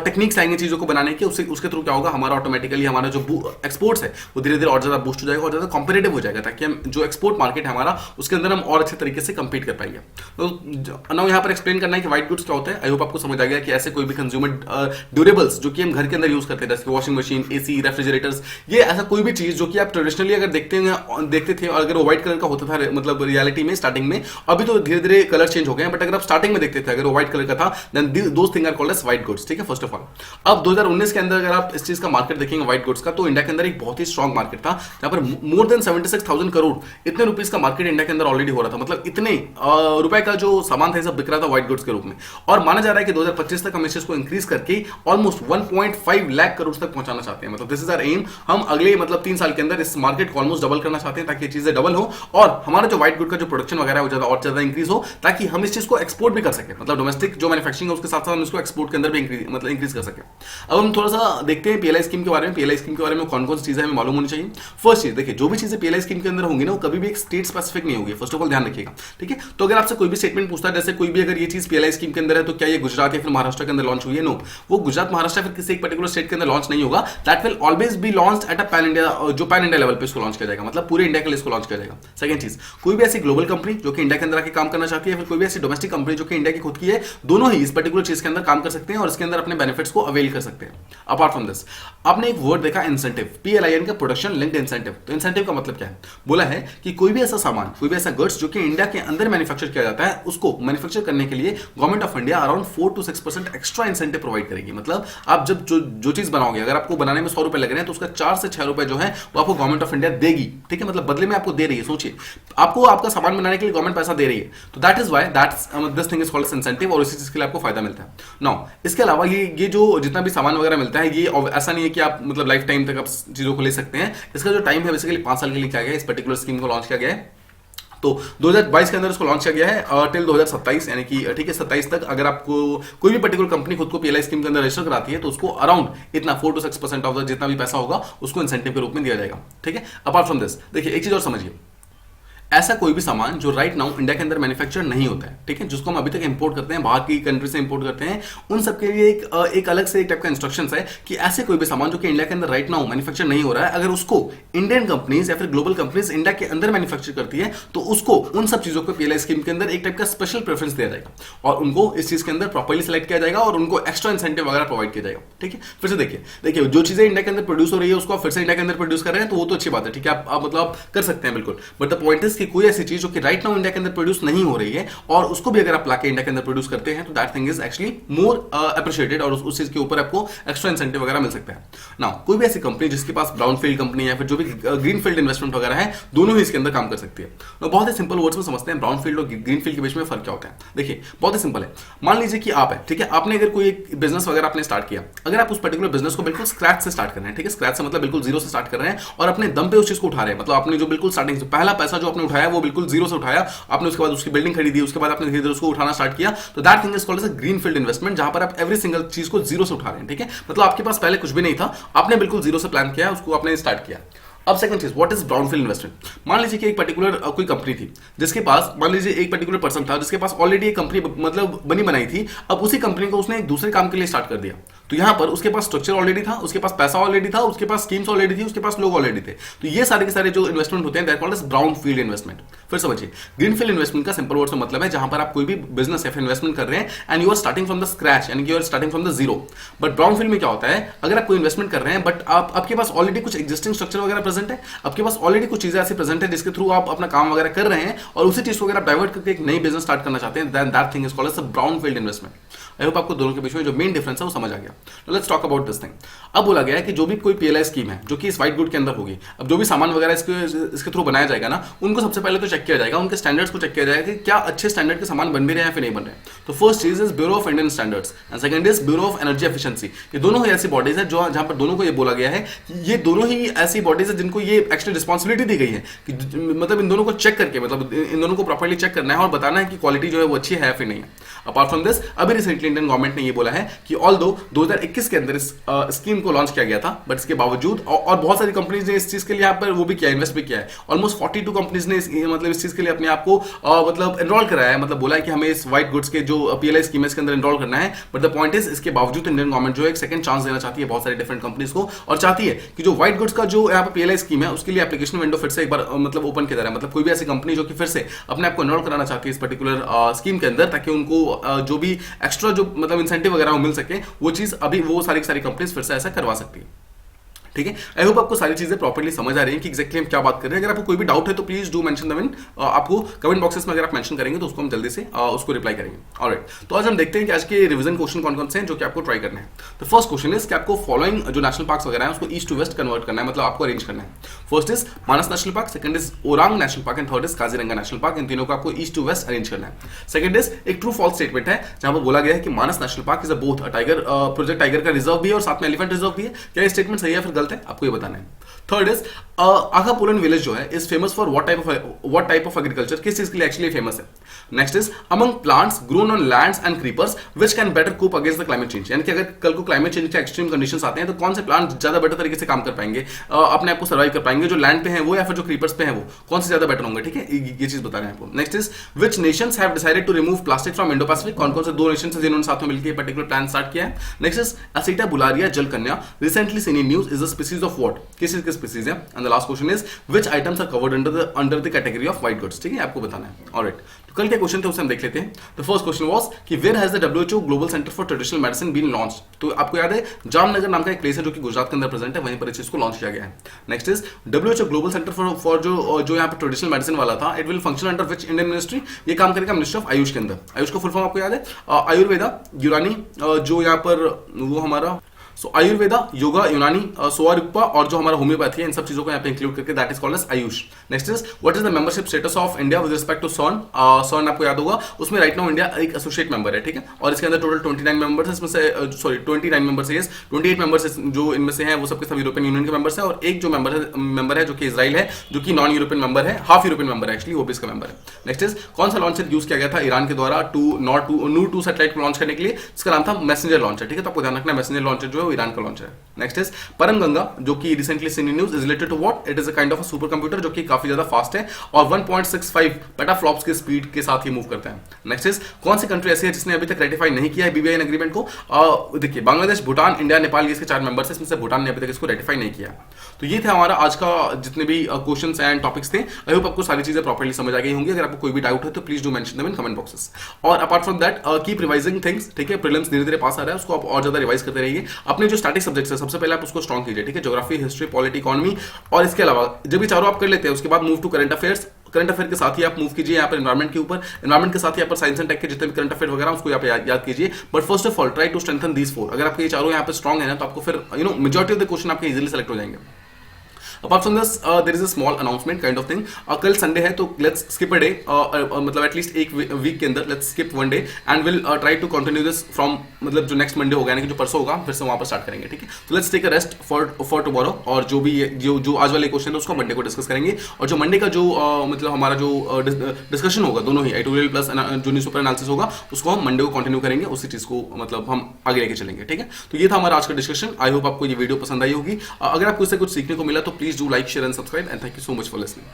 टेक्निक्स आएंगे चीजों को बनाने के। उसके थ्रू क्या होगा? हमारा ऑटोमेटिकली हमारा जो एक्सपोर्ट्स है वो धीरे धीरे और ज्यादा बूस्ट हो जाएगा और ज्यादा कॉम्पिटेटिव हो जाएगा, ताकि हम जो एक्सपोर्ट मार्केट है हमारा उसके अंदर हम और अच्छे तरीके से कंपीट कर पाएंगे। तो नाउ यहाँ पर एक्सप्लेन करना है कि व्हाइट गुड्स क्या होता है। आई होप आपको समझ आ गया कि ऐसे कोई भी कंज्यूमर ड्यूरेबल्स जो कि हम घर के अंदर यूज करते हैं, जैसे वॉशिंग मशीन, एसी, रेफ्रिजरेटर्स, ये ऐसा कोई भी चीज जो कि आप ट्रेडिशनली अगर देखते थे और अगर वो व्हाइट कलर का होता था मतलब रियलिटी में स्टार्टिंग में, अभी तो धीरे धीरे कलर चेंज हो गए हैं, बट अगर आप स्टार्टिंग में देखते थे अगर वो व्हाइट कलर का था, then those thing are called as white goods. ठीक है, फर्स्ट ऑफ ऑल अब 2019 के अंदर अगर आप इस चीज का मार्केट देखेंगे व्हाइट गुड्स का, तो इंडिया के अंदर एक बहुत ही स्ट्रॉन्ग मार्केट था, जहां पर मोर देन 76,000 करोड़ इतने रुपीज का मार्केट इंडिया के अंदर ऑलरेडी हो रहा था। मतलब इतने रुपए का जो सामान था सब बिक रहा था व्हाइट गुड्स के रूप में। और माना जा रहा है कि 2025 तक हम इस चीज को इंक्रीज करके ऑलमोस्ट 1.5 लाख करोड़ तक पहुंचाना चाहते हैं। मतलब दिस इज आवर एम। हम अगले मतलब 3 साल के अंदर इस मार्केट को ऑलमोस्ट डबल करना चाहते हैं, ताकि ये चीजें डबल हो और हमारा जो व्हाइट गुड का जो प्रोडक्शन वगैरह है वो ज्यादा इंक्रीज हो, ताकि हम इस चीज को एक्सपोर्ट भी कर सके। मतलब डोमेस्टिक जो मैन्युफैक्चरिंग है उसके साथ साथ हम इसको एक्सपोर्ट के अंदर भी इंक्रीज कर सके। अब हम थोड़ा सा देखते हैं पीएलआई स्कीम के बारे में। पीएलआई स्कीम के बारे में कौन कौन सी चीजें हमें मालूम होनी चाहिए। फर्स्ट चीज देखिए, जो भी चीजें पीएलआई स्कीम के अंदर होंगी ना वो कभी भी एक स्टेट स्पेसिफिक नहीं होगी। फर्स्ट ऑफ ऑल ध्यान रखिएगा। ठीक है, तो अगर आपसे कोई भी स्टेटमेंट पूछता है, जैसे कोई भी अगर ये चीज पीएलआई स्कीम के अंदर है तो क्या ये गुजरात या फिर महाराष्ट्र के अंदर लॉन्च हुई है? नो, वो गुजरात, महाराष्ट्र फिर किसी एक पर्टिकुलर स्टेट के अंदर लॉन्च नहीं होगा। That will always be launched at a pan India, जो पैन इंडिया लेवल पे इसको लॉन्च किया जाएगा, मतलब पूरे इंडिया के लिए इसको लॉन्च किया जाएगा। सेकंड चीज, कोई भी ऐसी ग्लोबल कंपनी जो कि इंडिया के अंदर आके काम करना चाहती है, फिर कोई भी ऐसी डोमेस्टिक कंपनी जो कि इंडिया की खुद की है, दोनों ही इस पर्टिकुलर चीज के अंदर काम कर सकते हैं और इसके अंदर अपने बेनिफिट्स को अवेल कर सकते हैं। अपार्ट फ्रॉम दिस, आपने एक वर्ड देखा इंसेंटिव, पीएलआईएन का, प्रोडक्शन लिंक्ड इंसेंटिव। तो इंसेंटिव का मतलब क्या है? बोला है कि कोई भी ऐसा सामान, कोई भी ऐसा गुड्स जो कि इंडिया के अंदर मैन्युफैक्चर किया जाता है, उसको मैन्युफैक्चर करने के लिए government of India around 4 to 6% extra incentive provide करेगी। मतलब आप जब जो चीज बनाओगे, अगर आपको बनाने में 100 रुपए लग रहे हैं तो उसका 4 से 6 रुपए जो है वो आपको गवर्नमेंट ऑफ इंडिया देगी। ठीक है, मतलब बदले में आपको दे रही है। सोचिए, आपको आपका सामान बनाने के लिए गवर्नमेंट पैसा दे रही है, तो that is why this thing is called incentive, और इसी चीज के लिए आपको फायदा मिलता है। नाउ इसके अलावा ये जो जितना भी सामान वगैरह मिलता है, ये ऐसा नहीं है कि आप मतलब लाइफ टाइम तक आप चीजों को ले सकते हैं। इसका जो टाइम है बेसिकली 5 साल के लिए किया गया है। इस पर्टिकुलर स्कीम को लॉन्च किया गया है तो 2022 के अंदर इसको लॉन्च किया गया है टिल 2027, यानी कि ठीक है 27 तक। अगर आपको कोई भी पर्टिकुलर कंपनी खुद को पीएलआई स्कीम के अंदर रजिस्टर कराती है तो उसको अराउंड इतना 4 to 6% ऑफ द जितना भी पैसा होगा उसको इंसेंटिव के रूप में दिया जाएगा। ठीक है, अपार्ट फ्रॉम दिस देखिए एक चीज और समझिए, ऐसा कोई भी सामान जो राइट नाउ इंडिया के अंदर मैन्युफैक्चर नहीं होता है, ठीक है, जिसको हम अभी तक इंपोर्ट करते हैं, बाहर की कंट्री से इंपोर्ट करते हैं, उन सब के लिए एक अलग से एक टाइप का इंस्ट्रक्शंस है कि ऐसे कोई भी सामान जो कि इंडिया के अंदर राइट नाउ मैन्युफैक्चर नहीं हो रहा है, अगर उसको इंडियन कंपनीज या फिर ग्लोबल कंपनीज इंडिया के अंदर मैन्युफैक्चर करती है तो उसको उन सब चीजों को पीएलआई स्कीम के अंदर एक टाइप का स्पेशल प्रेफरेंस दिया जाएगा और उनको इस चीज के अंदर प्रॉपर्ली सिलेक्ट किया जाएगा और उनको एक्स्ट्रा इंसेंटिव वगैरह प्रोवाइड किया जाएगा। ठीक है, फिर से देखिए जो चीजें इंडिया के अंदर प्रोड्यूस हो रही है उसको आप फिर से इंडिया के अंदर प्रोड्यूस कर रहे हैं तो वो तो अच्छी बात है। ठीक है, आप मतलब कर सकते हैं बिल्कुल, बट द पॉइंट इज कि कोई ऐसी चीज राइट नाउ इंडिया के अंदर प्रोड्यूस नहीं हो रही है और उसको भी अगर आप लाके इंडिया के अंदर प्रोड्यूस करते हैं तो that thing is actually more appreciated और उस चीज के ऊपर आपको एक्स्ट्रा इंसेंटिव वगैरह मिल सकता है। नाउ कोई भी ऐसी कंपनी जिसके पास ब्राउन फील्ड कंपनी है या फिर जो भी ग्रीन फील्ड इन्वेस्टमेंट वगैरह है, दोनों ही इसके अंदर काम कर सकती है। तो बहुत ही सिंपल वर्ड्स में समझते हैं ब्राउन फील्ड और ग्रीन फील्ड के बीच में फर्क क्या होता है। देखिए बहुत ही सिंपल है, मान लीजिए कि आप है, ठीक है, आपने अगर कोई एक बिजनेस वगैरह आपने स्टार्ट किया, अगर आप उस पर्टिकुलर बिजनेस को बिल्कुल स्क्रैच से स्टार्ट कर रहे हैं, ठीक है, स्क्रैच से मतलब बिल्कुल जीरो से स्टार्ट कर रहे हैं और अपने दम पे उस चीज को उठा रहे हैं, मतलब आपने जो बिल्कुल स्टार्टिंग से पहला पैसा जो आपने उठाया वो बिल्कुल जीरो से उठाया, आपने उसके बाद उसकी बिल्डिंग खरीदी, उसके बाद आपने धीरे धीरे उसको उठाना स्टार्ट किया, तो that thing is called as a green field investment, जहां पर आप एवरी सिंगल चीज को जीरो से उठा रहे हैं। ठीक है, मतलब आपके पास पहले कुछ भी नहीं था, आपने बिल्कुल जीरो से प्लान किया, उसको आपने स्टार्ट किया। अब सेकंड चीज, व्हाट इज ब्राउनफील्ड इन्वेस्टमेंट। मान लीजिए कि एक पर्टिकुलर कोई कंपनी थी जिसके पास, मान लीजिए एक पर्टिकुलर पर्सन था जिसके पास ऑलरेडी एक कंपनी मतलब बनी बनाई थी, अब उसी कंपनी को उसने एक दूसरे काम के लिए स्टार्ट कर दिया। तो यहां पर उसके पास स्ट्रक्चर ऑलरेडी था, उसके पास पैसा ऑलरेडी था, उसके पास स्कीम्स ऑलरेडी थी, उसके पास लोग ऑलरेडी थे। तो ये सारे के सारे जो इन्वेस्टमेंट होते हैं that called as brownfield investment. फिर समझिए, ग्रीनफील्ड इन्वेस्टमेंट का सिंपल वर्ड से मतलब है जहां पर आप कोई भी बिजनेस या इन्वेस्टमेंट कर रहे हैं and you are starting from the scratch, यानी कि you are starting from the zero. But brownfield में क्या होता है, अगर आप कोई इन्वेस्टमेंट कर रहे हैं बट आपके पास ऑलरेडी कुछ एग्जिस्टिंग स्ट्रक्चर वगैरह प्रेजेंट है, आपके पास ऑलरेडी कुछ चीजें ऐसी प्रेजेंट है जिसके थ्रू आप अपना काम वगैरह कर रहे हैं और उसी चीज को अगर आप डाइवर्ट करके एक नई बिजनेस स्टार्ट करना चाहते हैं, then that thing is called as brownfield investment. I hope आपको दोनों के बीच में जो मेन डिफरेंस है वो समझ आ गया। Let's talk about this thing. अब बोला गया है कि जो भी कोई पीएलआई स्कीम है जो कि इस व्हाइट गुड के अंदर होगी, अब जो भी सामान वगैरह इसके थ्रू बनाया जाएगा ना, उनको सबसे पहले तो चेक किया जाएगा, उनके स्टैंडर्ड्स को चेक किया जाएगा कि क्या अच्छे स्टैंडर्ड के सामान बन भी रहे हैं फिर नहीं बन रहे हैं। तो फर्स्ट चीज is bureau of Indian standards and second is bureau of energy efficiency. ये दोनों ही ऐसी बॉडीज है जो जहां पर दोनों को ये बोला गया है कि ये दोनों ही ऐसी बॉडीज है जिनको ये एक्चुअली रिस्पॉन्सिबिलिटी दी गई है कि मतलब इन दोनों को चेक करके, मतलब इन दोनों को प्रॉपर्ली चेक करना है और बताना है कि क्वालिटी जो है वो अच्छी है फिर नहीं है। अपार्ट फ्रॉम दिस, अभी रिसेंटली इंडियन गवर्नमेंट ने ये बोला है कि ऑल्दो 2021 के अंदर इस स्कीम को लॉन्च किया गया था, बट इसके बावजूद और बहुत सारी कंपनीज ने इस चीज के लिए यहाँ पर वो भी किया, इन्वेस्ट भी किया है। ऑलमोस्ट 42 कंपनीज ने मतलब इस चीज के लिए अपने आप को मतलब एनरोल कराया है, मतलब बोला है कि हमें इस व्हाइट गुड्स के जो पीएलआई स्कीम है इसके अंदर एनरोल करना है। बट द पॉइंट इज, इसके बावजूद इंडियन गवर्नमेंट जो है एक सेकंड चांस देना चाहती है बहुत सारी डिफरेंट कंपनीज को और चाहती है कि जो व्हाइट गुड्स का जो यहाँ पर पीएलआई स्कीम है उसके लिए एप्लीकेशन विंडो फिर से एक बार मतलब ओपन किया जा रहा है। मतलब कोई भी ऐसी कंपनी जो कि फिर से अपने आप को एनरोल कराना चाहती है इस पर्टिकुलर स्कीम के अंदर, ताकि उनको जो भी एक्स्ट्रा जो मतलब इंसेंटिव वगैरह मिल सके, वो चीज अभी वो सारी कंपनीज फिर से ऐसा करवा सकती है। ठीक है, आई होप आपको सारी चीजें प्रॉपर्ली समझ आ रही हैं कि एक्जैक्टली हम क्या बात कर रहे हैं। अगर आपको कोई भी डाउट है तो please do mention the in, आपको कमेंट बॉक्सेस में अगर आप मेंशन करेंगे तो उसको हम जल्दी से उसको रिप्लाई करेंगे। ऑलराइट, तो आज हम देखते हैं कि आज के रिवीजन क्वेश्चन कौन कौन से हैं जो कि आपको ट्राई करने हैं। तो फर्स्ट क्वेश्चन इज कि आपको फॉलोइंग जो नेशनल पार्क्स वगैरह हैं उसको ईस्ट टू वेस्ट कन्वर्ट करना है, मतलब आपको अरेंज करना है। First is Manas national park, second is Orang national park and third is Kaziranga national park. इन तीनों को आपको ईस्ट टू वेस्ट अरेंज करना है। सेकंड इज एक ट्रू फॉल्स स्टेटमेंट है जहां पर बोला गया है कि Manas national park is both a tiger project tiger का रिजर्व भी है और साथ में एलिफेंट रिजर्व भी है। क्या ये स्टेटमेंट सही है फिर गलत है, आपको ये बताना है। थर्ड इज आगापुरन विलेज जो है is famous for what type of agriculture, किस चीज के लिए एक्चुअली फेमस है। Next is among plants grown on lands and creepers which can better cope against the climate change, यानी कि अगर कल को क्लाइमेट चेंज के एक्सट्रीम कंडीशंस आते हैं तो कौन से प्लांट ज्यादा बेटर तरीके से काम कर पाएंगे, अपने आप को सर्वाइव कर पाएंगे, जो लैंड पे हैं वो या फिर जो क्रीपर्स पे हैं वो कौन से ज्यादा बेटर होंगे। ठीक है, ये चीज बता रहे हैं आपको। Next is which nations have decided to remove plastic from Indo Pacific, कौन कौन से दो नेशंस हैं जिन्होंने साथ में मिलकर पर्टिकुलर प्लान स्टार्ट किया है। नेक्स्ट इज असीटा बुलारिया जलकन्या recently seen in news is a species of what, किस चीज की स्पीसीज है। And the last question is which items are covered under the category of white goods. ठीक है, आपको बताना है। ऑलराइट, तो कल के क्वेश्चन थे उसे हम देख लेते हैं। द फर्स्ट क्वेश्चन वाज कि where has the WHO global centre for traditional medicine been launched. तो आपको याद है जामनगर नाम का एक प्लेस है जो कि गुजरात के अंदर प्रेजेंट है, वहीं पर इस चीज को लॉन्च किया गया है। Next is WHO global centre for जो यहाँ पर ट्रेडिशनल मेडिसिन वाला था, it will function under which Indian ministry, ये काम करेगा मिनिस्ट्री ऑफ आयुष के अंदर। आयुष का फुल फॉर्म आपको याद है, आयुर्वेदा, यूनानी जो यहाँ पर वो हमारा आयुर्वेदा, योगा, यूनानी, सोआरुक्पा और जो हमारा होम्योपैथी है, इन सब चीजों को यहाँ पे इंक्लूड करके that is called as AYUSH. Next is what is the membership status of India with respect to CERN. CERN आपको याद होगा, उसमें राइट नाउ इंडिया एक एसोसिएट मेंबर है। ठीक है, और इसके अंदर टोटल 29 मेंबर्स है, इसमें से 29 मेंबर्स है, 28 मेंबर्स जो इनमें से हैं वो सबके सब यूरोपियन यूनियन के मेंबर्स हैं और एक जो मेंबर है जो कि इजराइल है, जो कि नॉन यूरोपियन मेंबर है, हाफ यूरोपियन मेंबर है एक्चुअली, वो भी इसका मेंबर है। नेक्स्ट इज कौन सा लॉन्चर यूज किया गया था ईरान के द्वारा नू 2 सैटेलाइट को लॉन्च करने के लिए, जिसका नाम था मैसेंजर लॉन्चर। ठीक है, तो आपको ध्यान रखना मैसेंजर लॉन्चर जो है वो ईरान का लॉन्चर है। नेक्स्ट इज परमगंगा जो कि recently seen in news is related to what, it is a kind of a supercomputer जो कि काफी ज्यादा फास्ट है और 1.65 पेटाफ्लॉप्स की स्पीड के साथ ही मूव करता है। नेक्स्ट इज कौन सी कंट्री ऐसी है जिसने अभी तक रेटिफाई नहीं किया है BBIN एग्रीमेंट को। देखिए बांग्लादेश, भूटान, इंडिया, नेपाल, ये इसके 4 मेंबर्स हैं, इसमें से भूटान ने अभी तक इसको रेटिफाई नहीं किया। तो ये थे हमारा आज का जितने भी क्वेश्चंस एंड टॉपिक्स थे। आई होप आपको सारी चीजें प्रॉपर्ली समझ आ गई होंगी। अगर आपको कोई भी डाउट है तो please do mention them in comment boxes. और apart from that keep revising things. ठीक है, प्रीलिम्स धीरे धीरे पास आ रहा है, उसको आप और ज्यादा रिवाइज करते रहिए। अपने जो स्टैटिक सब्जेक्ट्स है सबसे पहले आप उसको स्ट्रॉन्ग कीजिए। ठीक है, ज्योग्राफी, हिस्ट्री, पॉलिटी, इकोनॉमी, और इसके अलावा जब ये चारों आप कर लेते हैं उसके बाद move to current affairs. Current affair के साथ ही आप मूव कीजिए यहाँ पर एनवायरमेंट के ऊपर, एनवायरमेंट के साथ ही यहाँ पर साइंस एंड टेक के जितने भी करंट अफेयर वगैरह उसको यहाँ पे याद कीजिए। But first of all try to strengthen these 4। अगर आपके ये चारों यहाँ पे स्ट्रॉन्ग है ना तो आपको फिर मेजॉरिटी ऑफ द क्वेश्चन आपके इजीली सेलेक्ट हो जाएंगे। Apart from this, there is a small announcement kind of thing. कल संडे है तो let's skip a day, मतलब एटलीस्ट एक वीक के अंदर let's skip one day and we'll try to continue this from मतलब जो नेक्स्ट मंडे होगा यानी कि जो परसों होगा फिर से वहाँ पर स्टार्ट करेंगे। ठीक है, तो let's take a rest for tomorrow और जो भी जो आज वाले क्वेश्चन है उसको मंडे को डिस्कस करेंगे। और जो मंडे का जो मतलब हमारा जो डिस्कशन होगा दोनों ही एडिटोरियल प्लस जो न्यूज़पेपर एनालिसिस होगा उसको हम मंडे को कंटिन्यू करेंगे, उसी चीज़ को मतलब हम आगे लेके चलेंगे। ठीक है, तो ये था हमारा आज का डिस्कशन। आई होप आपको ये वीडियो पसंद आई होगी। अगर आपको इससे कुछ सीखने को मिला तो please do like share and subscribe and thank you so much for listening.